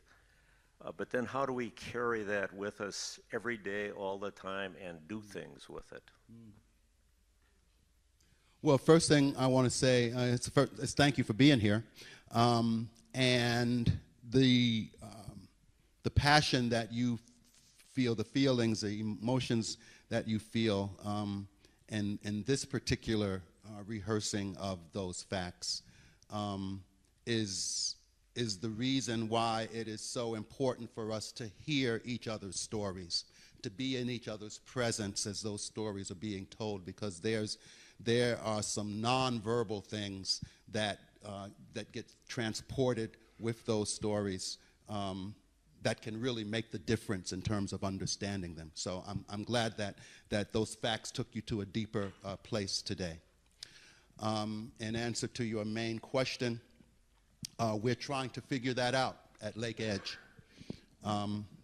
But then how do we carry that with us every day, all the time, and do things with it? Well, first thing I want to say is thank you for being here, and the passion that you feel, the feelings, the emotions that you feel in this particular rehearsing of those facts is the reason why it is so important for us to hear each other's stories, to be in each other's presence as those stories are being told, because there are some nonverbal things that get transported with those stories that can really make the difference in terms of understanding them. So I'm glad that those facts took you to a deeper place today. In answer to your main question, we're trying to figure that out at Lake Edge.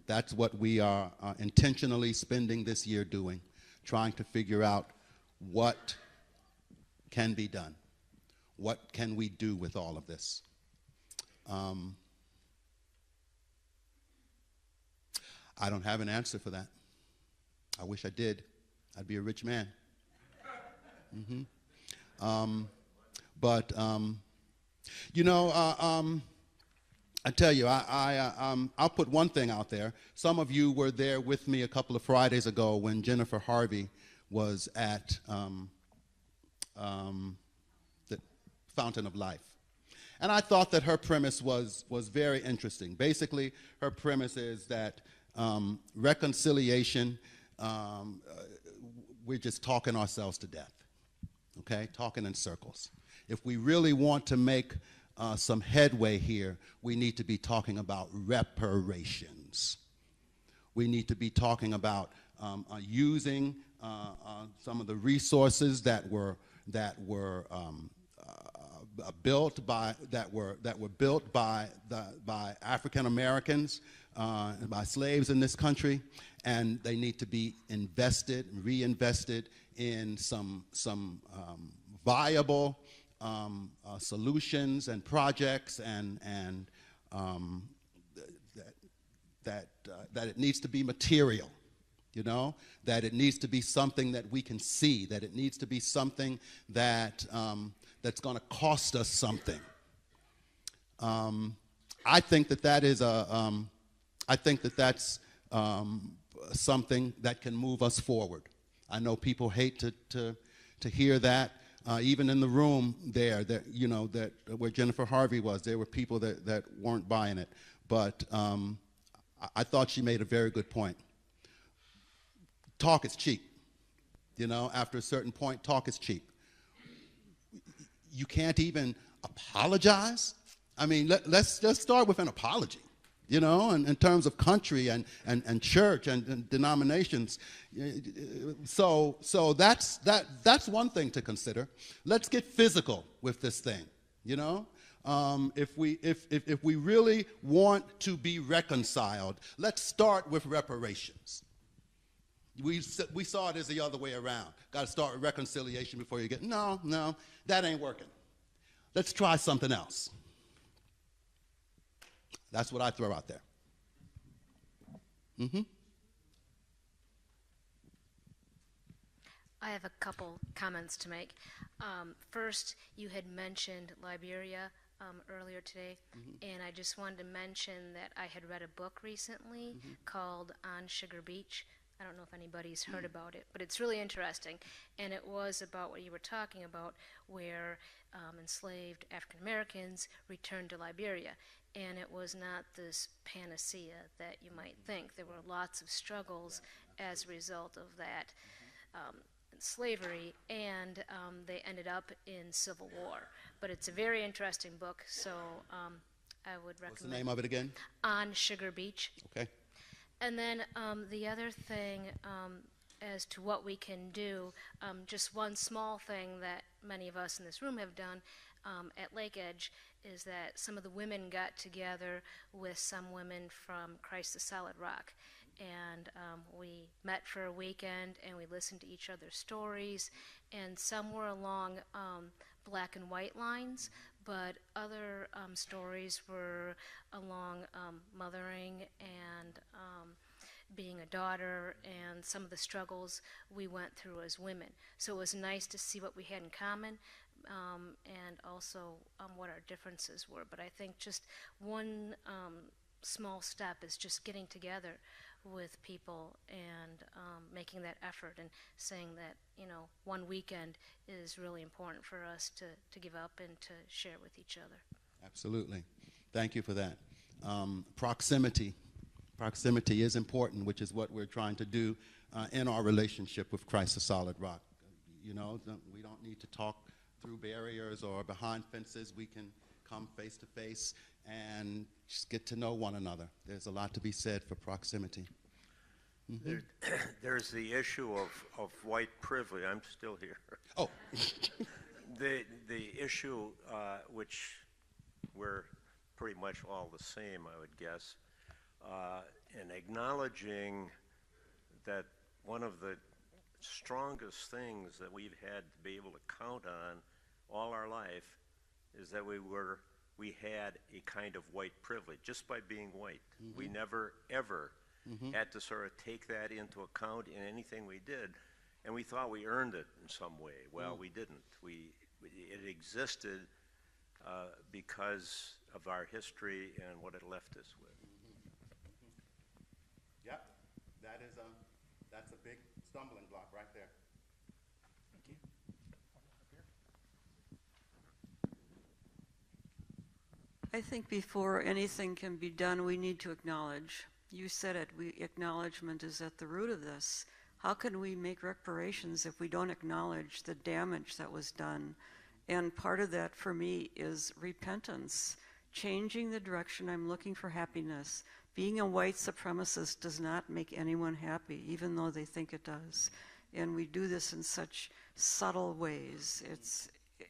That's what we are intentionally spending this year doing, trying to figure out what can be done. What can we do with all of this? I don't have an answer for that. I wish I did. I'd be a rich man. I tell you, I'll put one thing out there. Some of you were there with me a couple of Fridays ago when Jennifer Harvey was at the Fountain of Life. And I thought that her premise was very interesting. Basically, her premise is that reconciliation, we're just talking ourselves to death, okay? Talking in circles. If we really want to make some headway here, we need to be talking about reparations. We need to be talking about using some of the resources that were built by African Americans, by slaves in this country, and they need to be invested, reinvested in some viable solutions and projects, and that it needs to be material. You know, that it needs to be something that we can see, that it needs to be something that that's going to cost us something. I think that is that's something that can move us forward. I know people hate to hear that. Even in the room there, that where Jennifer Harvey was, there were people that weren't buying it. But I thought she made a very good point. Talk is cheap. After a certain point, talk is cheap. You can't even apologize. I mean, let's start with an apology. In terms of country and church and denominations. So that's one thing to consider. Let's get physical with this thing. If we really want to be reconciled, let's start with reparations. We saw it as the other way around. Got to start with reconciliation before you get. No, that ain't working. Let's try something else. That's what I throw out there. I have a couple comments to make. First, you had mentioned Liberia earlier today, and I just wanted to mention that I had read a book recently called On Sugar Beach. I don't know if anybody's heard about it, but it's really interesting. And it was about what you were talking about, where enslaved African Americans returned to Liberia. And it was not this panacea that you might think. There were lots of struggles as a result of that slavery, and they ended up in civil war. But it's a very interesting book, so I would recommend. What's the name of it again? On Sugar Beach. Okay. And then the other thing, as to what we can do, just one small thing that many of us in this room have done at Lake Edge is that some of the women got together with some women from Christ the Solid Rock. And we met for a weekend and we listened to each other's stories, and some were along black and white lines, but other stories were along mothering and being a daughter and some of the struggles we went through as women. So it was nice to see what we had in common, and also what our differences were. But I think just one small step is just getting together with people and making that effort and saying that, you know, one weekend is really important for us to give up and to share with each other. Absolutely. Thank you for that. Proximity. Proximity is important, which is what we're trying to do in our relationship with Christ the Solid Rock. You know, we don't need to talk through barriers or behind fences. We can come face to face and just get to know one another. There's a lot to be said for proximity. Mm-hmm. There's the issue of white privilege. I'm still here. Oh. the issue, which we're pretty much all the same, I would guess, and acknowledging that one of the strongest things that we've had to be able to count on all our life is that we had a kind of white privilege just by being white. Mm-hmm. We never ever had to sort of take that into account in anything we did, and we thought we earned it in some way. Well, we didn't. It existed because of our history and what it left us with. Yep, that's a big stumbling block right there. Thank you. I think before anything can be done, we need to acknowledge. You said it, acknowledgement is at the root of this. How can we make reparations if we don't acknowledge the damage that was done? And part of that for me is repentance, changing the direction. I'm looking for happiness. Being a white supremacist does not make anyone happy, even though they think it does. And we do this in such subtle ways.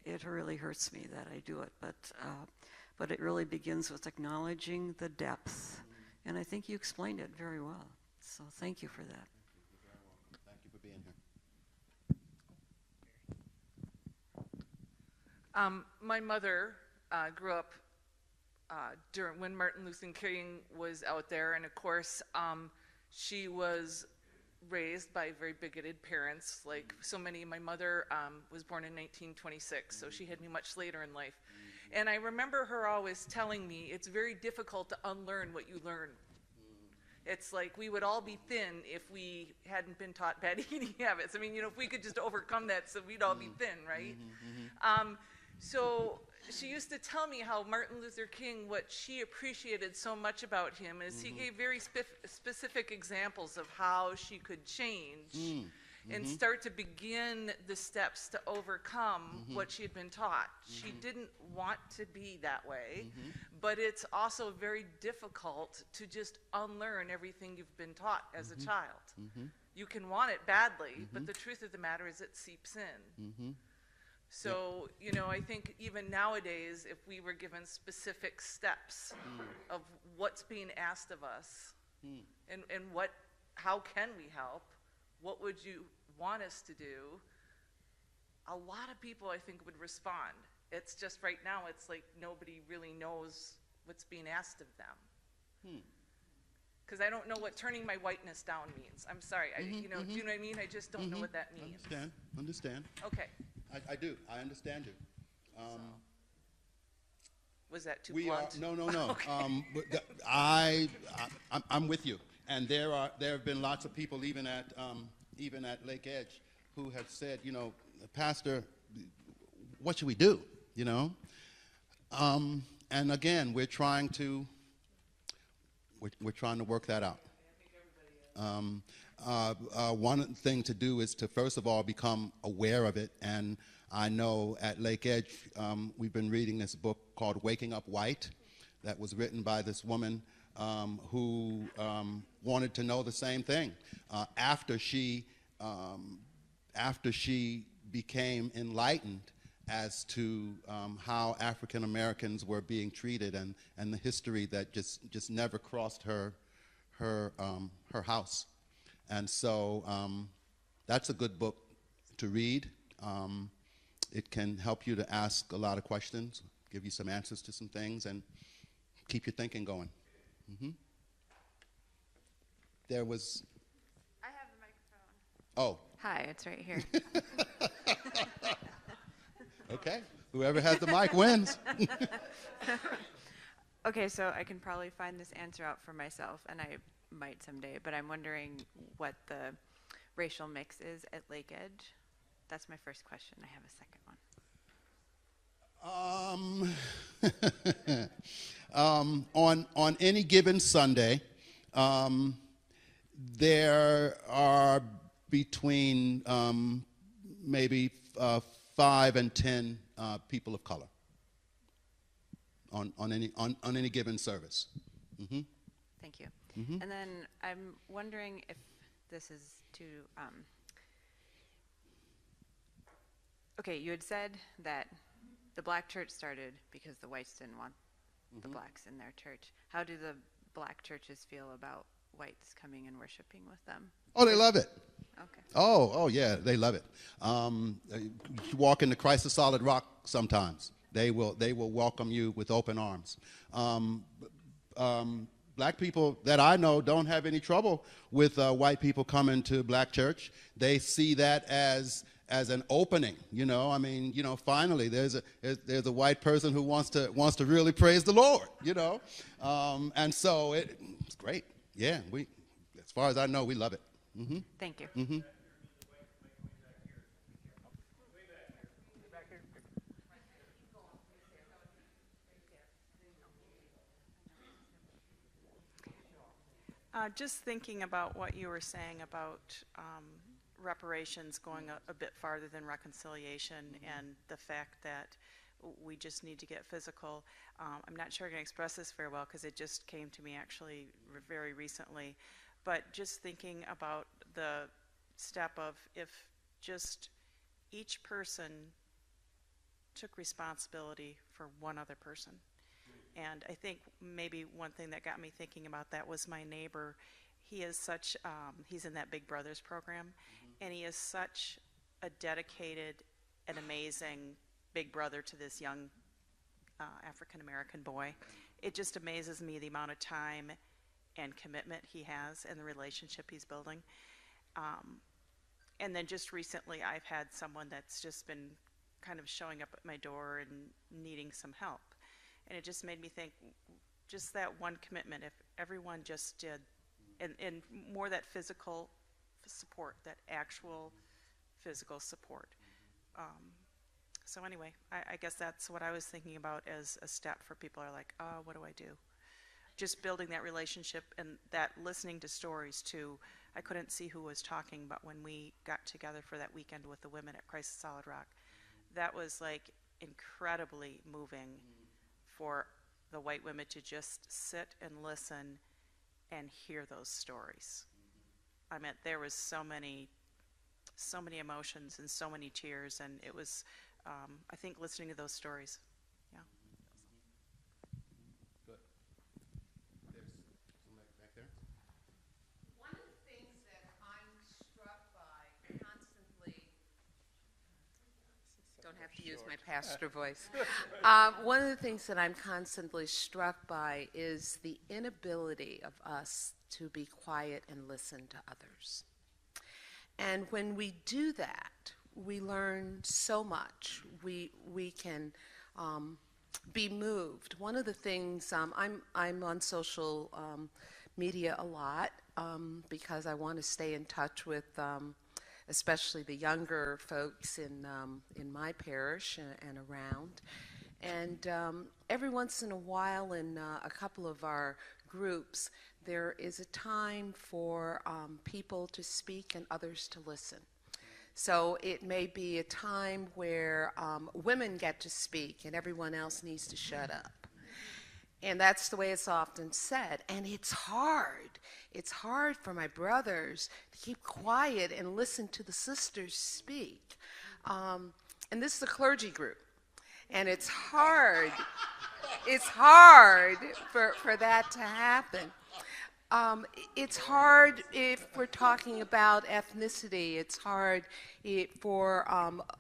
It really hurts me that I do it, but it really begins with acknowledging the depth. And I think you explained it very well. So thank you for that. Thank you for being here. My mother grew up during when Martin Luther King was out there, and of course she was raised by very bigoted parents, like so many. My mother was born in 1926, so she had me much later in life. And I remember her always telling me it's very difficult to unlearn what you learn. It's like we would all be thin if we hadn't been taught bad eating habits. I mean, you know, if we could just overcome that, so we'd all be thin, right? So she used to tell me how Martin Luther King, what she appreciated so much about him is he gave very specific examples of how she could change and start to begin the steps to overcome what she had been taught. She didn't want to be that way, but it's also very difficult to just unlearn everything you've been taught as a child. You can want it badly, but the truth of the matter is it seeps in. So, you know, I think even nowadays, if we were given specific steps of what's being asked of us and how can we help, what would you want us to do, a lot of people, I think, would respond. It's just right now, it's like nobody really knows what's being asked of them. Because I don't know what turning my whiteness down means. I'm sorry. Do you know what I mean? I just don't know what that means. Understand. Okay. I do. I understand you. Was that too blunt? No. Okay. But I'm with you. And there have been lots of people, even at Lake Edge, who have said, you know, Pastor, what should we do? You know, and again, we're trying to work that out. One thing to do is to first of all become aware of it, and I know at Lake Edge we've been reading this book called Waking Up White that was written by this woman who wanted to know the same thing after she became enlightened as to how African Americans were being treated, and the history that just never crossed her house. And so that's a good book to read. It can help you to ask a lot of questions, give you some answers to some things, and keep your thinking going. There was... I have the microphone. Oh. Hi, it's right here. Okay. Whoever has the mic wins. Okay, so I can probably find this answer out for myself, and I might someday, but I'm wondering what the racial mix is at Lake Edge. That's my first question. I have a second one. On any given Sunday, there are between maybe 5 and 10 people of color on any given service. Thank you. And then I'm wondering if this is to okay, you had said that the black church started because the whites didn't want the blacks in their church. How do the black churches feel about whites coming and worshiping with them? Oh, they love it. Okay. Oh, yeah, they love it. You walk into Christ the Solid Rock sometimes. They will welcome you with open arms. Black people that I know don't have any trouble with white people coming to black church. They see that as an opening, you know. I mean, you know, finally there's a white person who wants to really praise the Lord, you know. And so it's great. Yeah, as far as I know, we love it. Thank you. Just thinking about what you were saying about reparations going a bit farther than reconciliation, and the fact that we just need to get physical. I'm not sure I can express this very well because it just came to me actually very recently, but just thinking about the step of if just each person took responsibility for one other person. And I think maybe one thing that got me thinking about that was my neighbor. He is such, he's in that Big Brothers program, and he is such a dedicated and amazing big brother to this young African-American boy. It just amazes me the amount of time and commitment he has and the relationship he's building. And then just recently I've had someone that's just been kind of showing up at my door and needing some help. And it just made me think, just that one commitment, if everyone just did, and more that physical support, that actual physical support. So anyway, I guess that's what I was thinking about as a step for people are like, oh, what do I do? Just building that relationship and that listening to stories too. I couldn't see who was talking, but when we got together for that weekend with the women at Christ Solid Rock, that was like incredibly moving for the white women to just sit and listen and hear those stories. I mean, there was so many emotions and so many tears, and it was, I think, listening to those stories. Yeah. Good. There's somebody back there. One of the things that I'm struck by constantly, don't have to use my pastor voice. One of the things that I'm constantly struck by is the inability of us to be quiet and listen to others. And when we do that, we learn so much. We can be moved. One of the things, I'm on social media a lot because I want to stay in touch with especially the younger folks in my parish and around. And every once in a while in a couple of our groups, there is a time for people to speak and others to listen. So it may be a time where women get to speak and everyone else needs to shut up. And that's the way it's often said. And it's hard. It's hard for my brothers to keep quiet and listen to the sisters speak. And this is a clergy group. And it's hard. It's hard for that to happen. It's hard if we're talking about ethnicity. It's hard for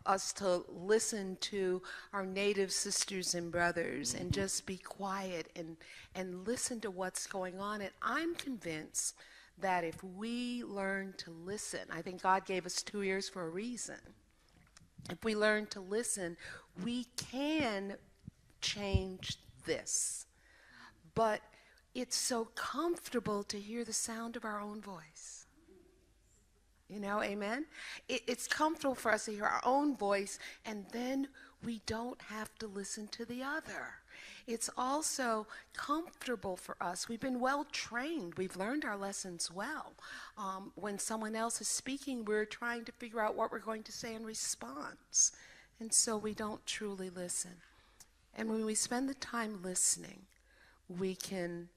us to listen to our native sisters and brothers and just be quiet and listen to what's going on. And I'm convinced that if we learn to listen, I think God gave us 2 ears for a reason. If we learn to listen, we can change this. But it's so comfortable to hear the sound of our own voice. You know, amen? It's comfortable for us to hear our own voice, and then we don't have to listen to the other. It's also comfortable for us. We've been well trained. We've learned our lessons well. When someone else is speaking, we're trying to figure out what we're going to say in response. And so we don't truly listen. And when we spend the time listening, we can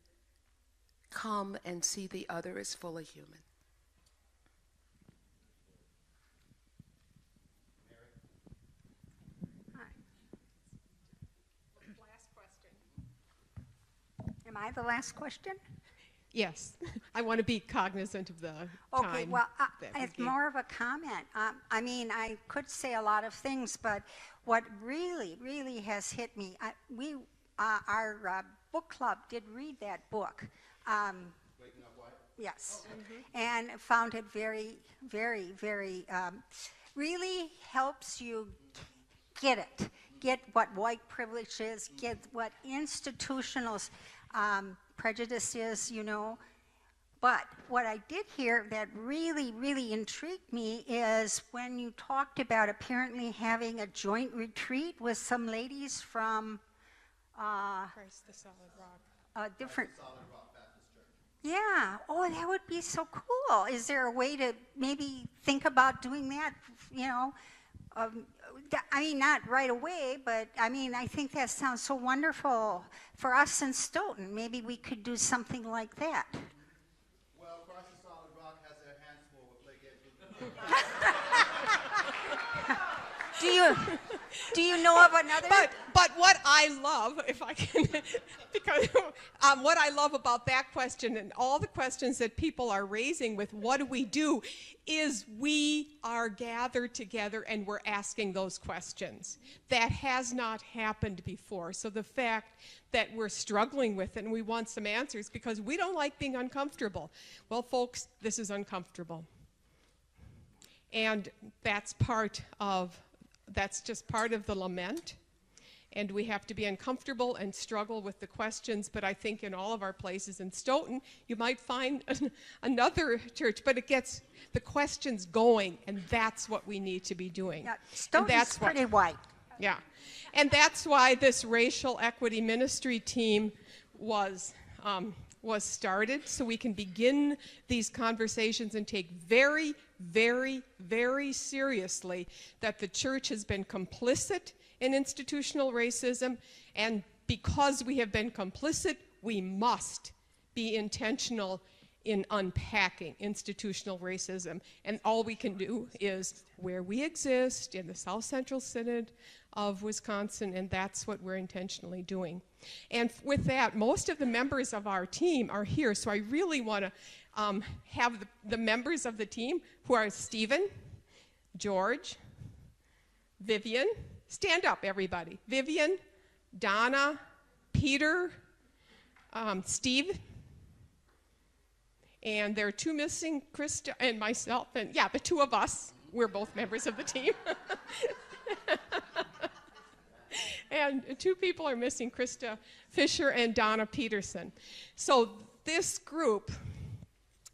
come and see the other as fully human. Last question. Am I the last question? Yes. I want to be cognizant of the time. Okay, well, that we it's gave. more of a comment. I mean, I could say a lot of things, but what really, really has hit me, our book club did read that book. Waking Up White? Yes, and found it very, very, very, really helps you get it. Get what white privilege is, get what institutional prejudice is, you know. But what I did hear that really, really intrigued me is when you talked about apparently having a joint retreat with some ladies from Christ the Solid Rock. Different. Solid Rock Baptist Church. Yeah. Oh, that would be so cool. Is there a way to maybe think about doing that? You know, I mean, not right away, but I mean, I think that sounds so wonderful for us in Stoughton. Maybe we could do something like that. Well, Christ the Solid Rock has their hands full with Lake Edgewood. Do you know of another? But what I love, if I can, because what I love about that question and all the questions that people are raising with what do we do, is we are gathered together and we're asking those questions. That has not happened before. So the fact that we're struggling with it and we want some answers because we don't like being uncomfortable. Well, folks, this is uncomfortable. And that's just part of the lament. And we have to be uncomfortable and struggle with the questions. But I think in all of our places in Stoughton, you might find another church, but it gets the questions going, and that's what we need to be doing. Yeah, Stoughton's pretty white. Yeah. And that's why this racial equity ministry team was started, so we can begin these conversations and take very, very, very seriously that the church has been complicit in institutional racism, and because we have been complicit, we must be intentional in unpacking institutional racism. And all we can do is where we exist in the South Central Synod of Wisconsin, and that's what we're intentionally doing. And with that, most of the members of our team are here, so I really want to have the members of the team who are Stephen, George, Vivian, stand up everybody, Vivian, Donna, Peter, Steve, and there are two missing, Krista and myself, and yeah, the two of us, we're both members of the team. And two people are missing, Krista Fisher and Donna Peterson. So this group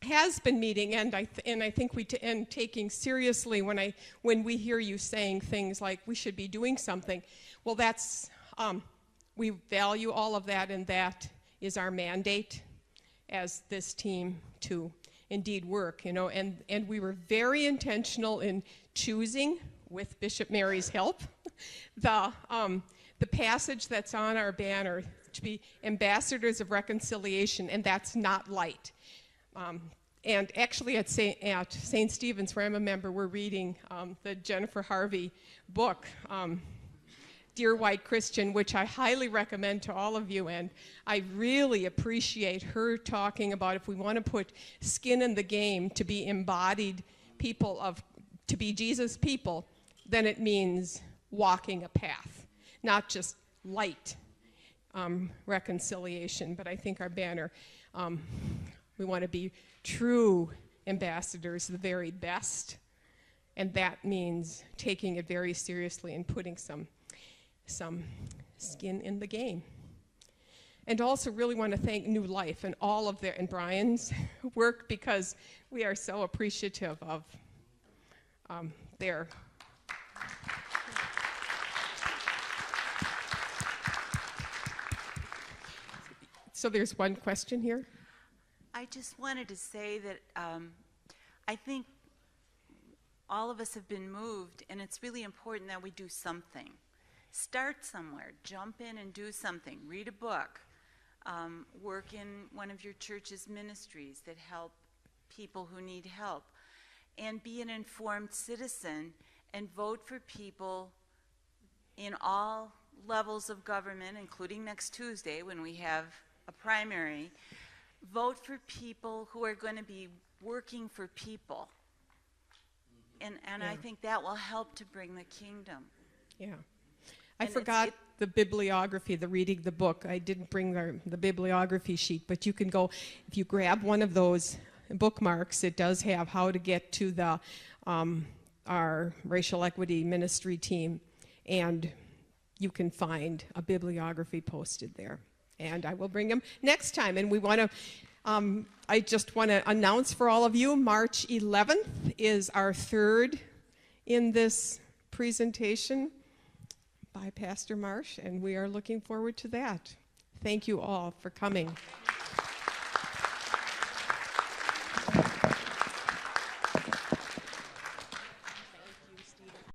has been meeting, and I think and taking seriously when we hear you saying things like we should be doing something. Well, that's we value all of that, and that is our mandate as this team to indeed work. You know, and we were very intentional in choosing, with Bishop Mary's help, the passage that's on our banner, to be ambassadors of reconciliation, and that's not light. And actually at St. Stephen's, where I'm a member, we're reading the Jennifer Harvey book, Dear White Christian, which I highly recommend to all of you. And I really appreciate her talking about if we want to put skin in the game to be embodied people to be Jesus people, then it means walking a path, not just light reconciliation. But I think our banner, we want to be true ambassadors, the very best. And that means taking it very seriously and putting some skin in the game. And also really want to thank New Life and all of and Brian's work, because we are so appreciative of their So there's one question here. I just wanted to say that I think all of us have been moved, and it's really important that we do something. Start somewhere, jump in and do something. Read a book, work in one of your church's ministries that help people who need help, and be an informed citizen and vote for people in all levels of government, including next Tuesday when we have a primary. Vote for people who are going to be working for people. And I think that will help to bring the kingdom. Yeah. I forgot the bibliography, the reading the book. I didn't bring the bibliography sheet, but you can go, if you grab one of those bookmarks, it does have how to get to the our racial equity ministry team, and you can find a bibliography posted there. And I will bring them next time. And we want to, I just want to announce for all of you, March 11th is our third in this presentation by Pastor Marsh, and we are looking forward to that. Thank you all for coming.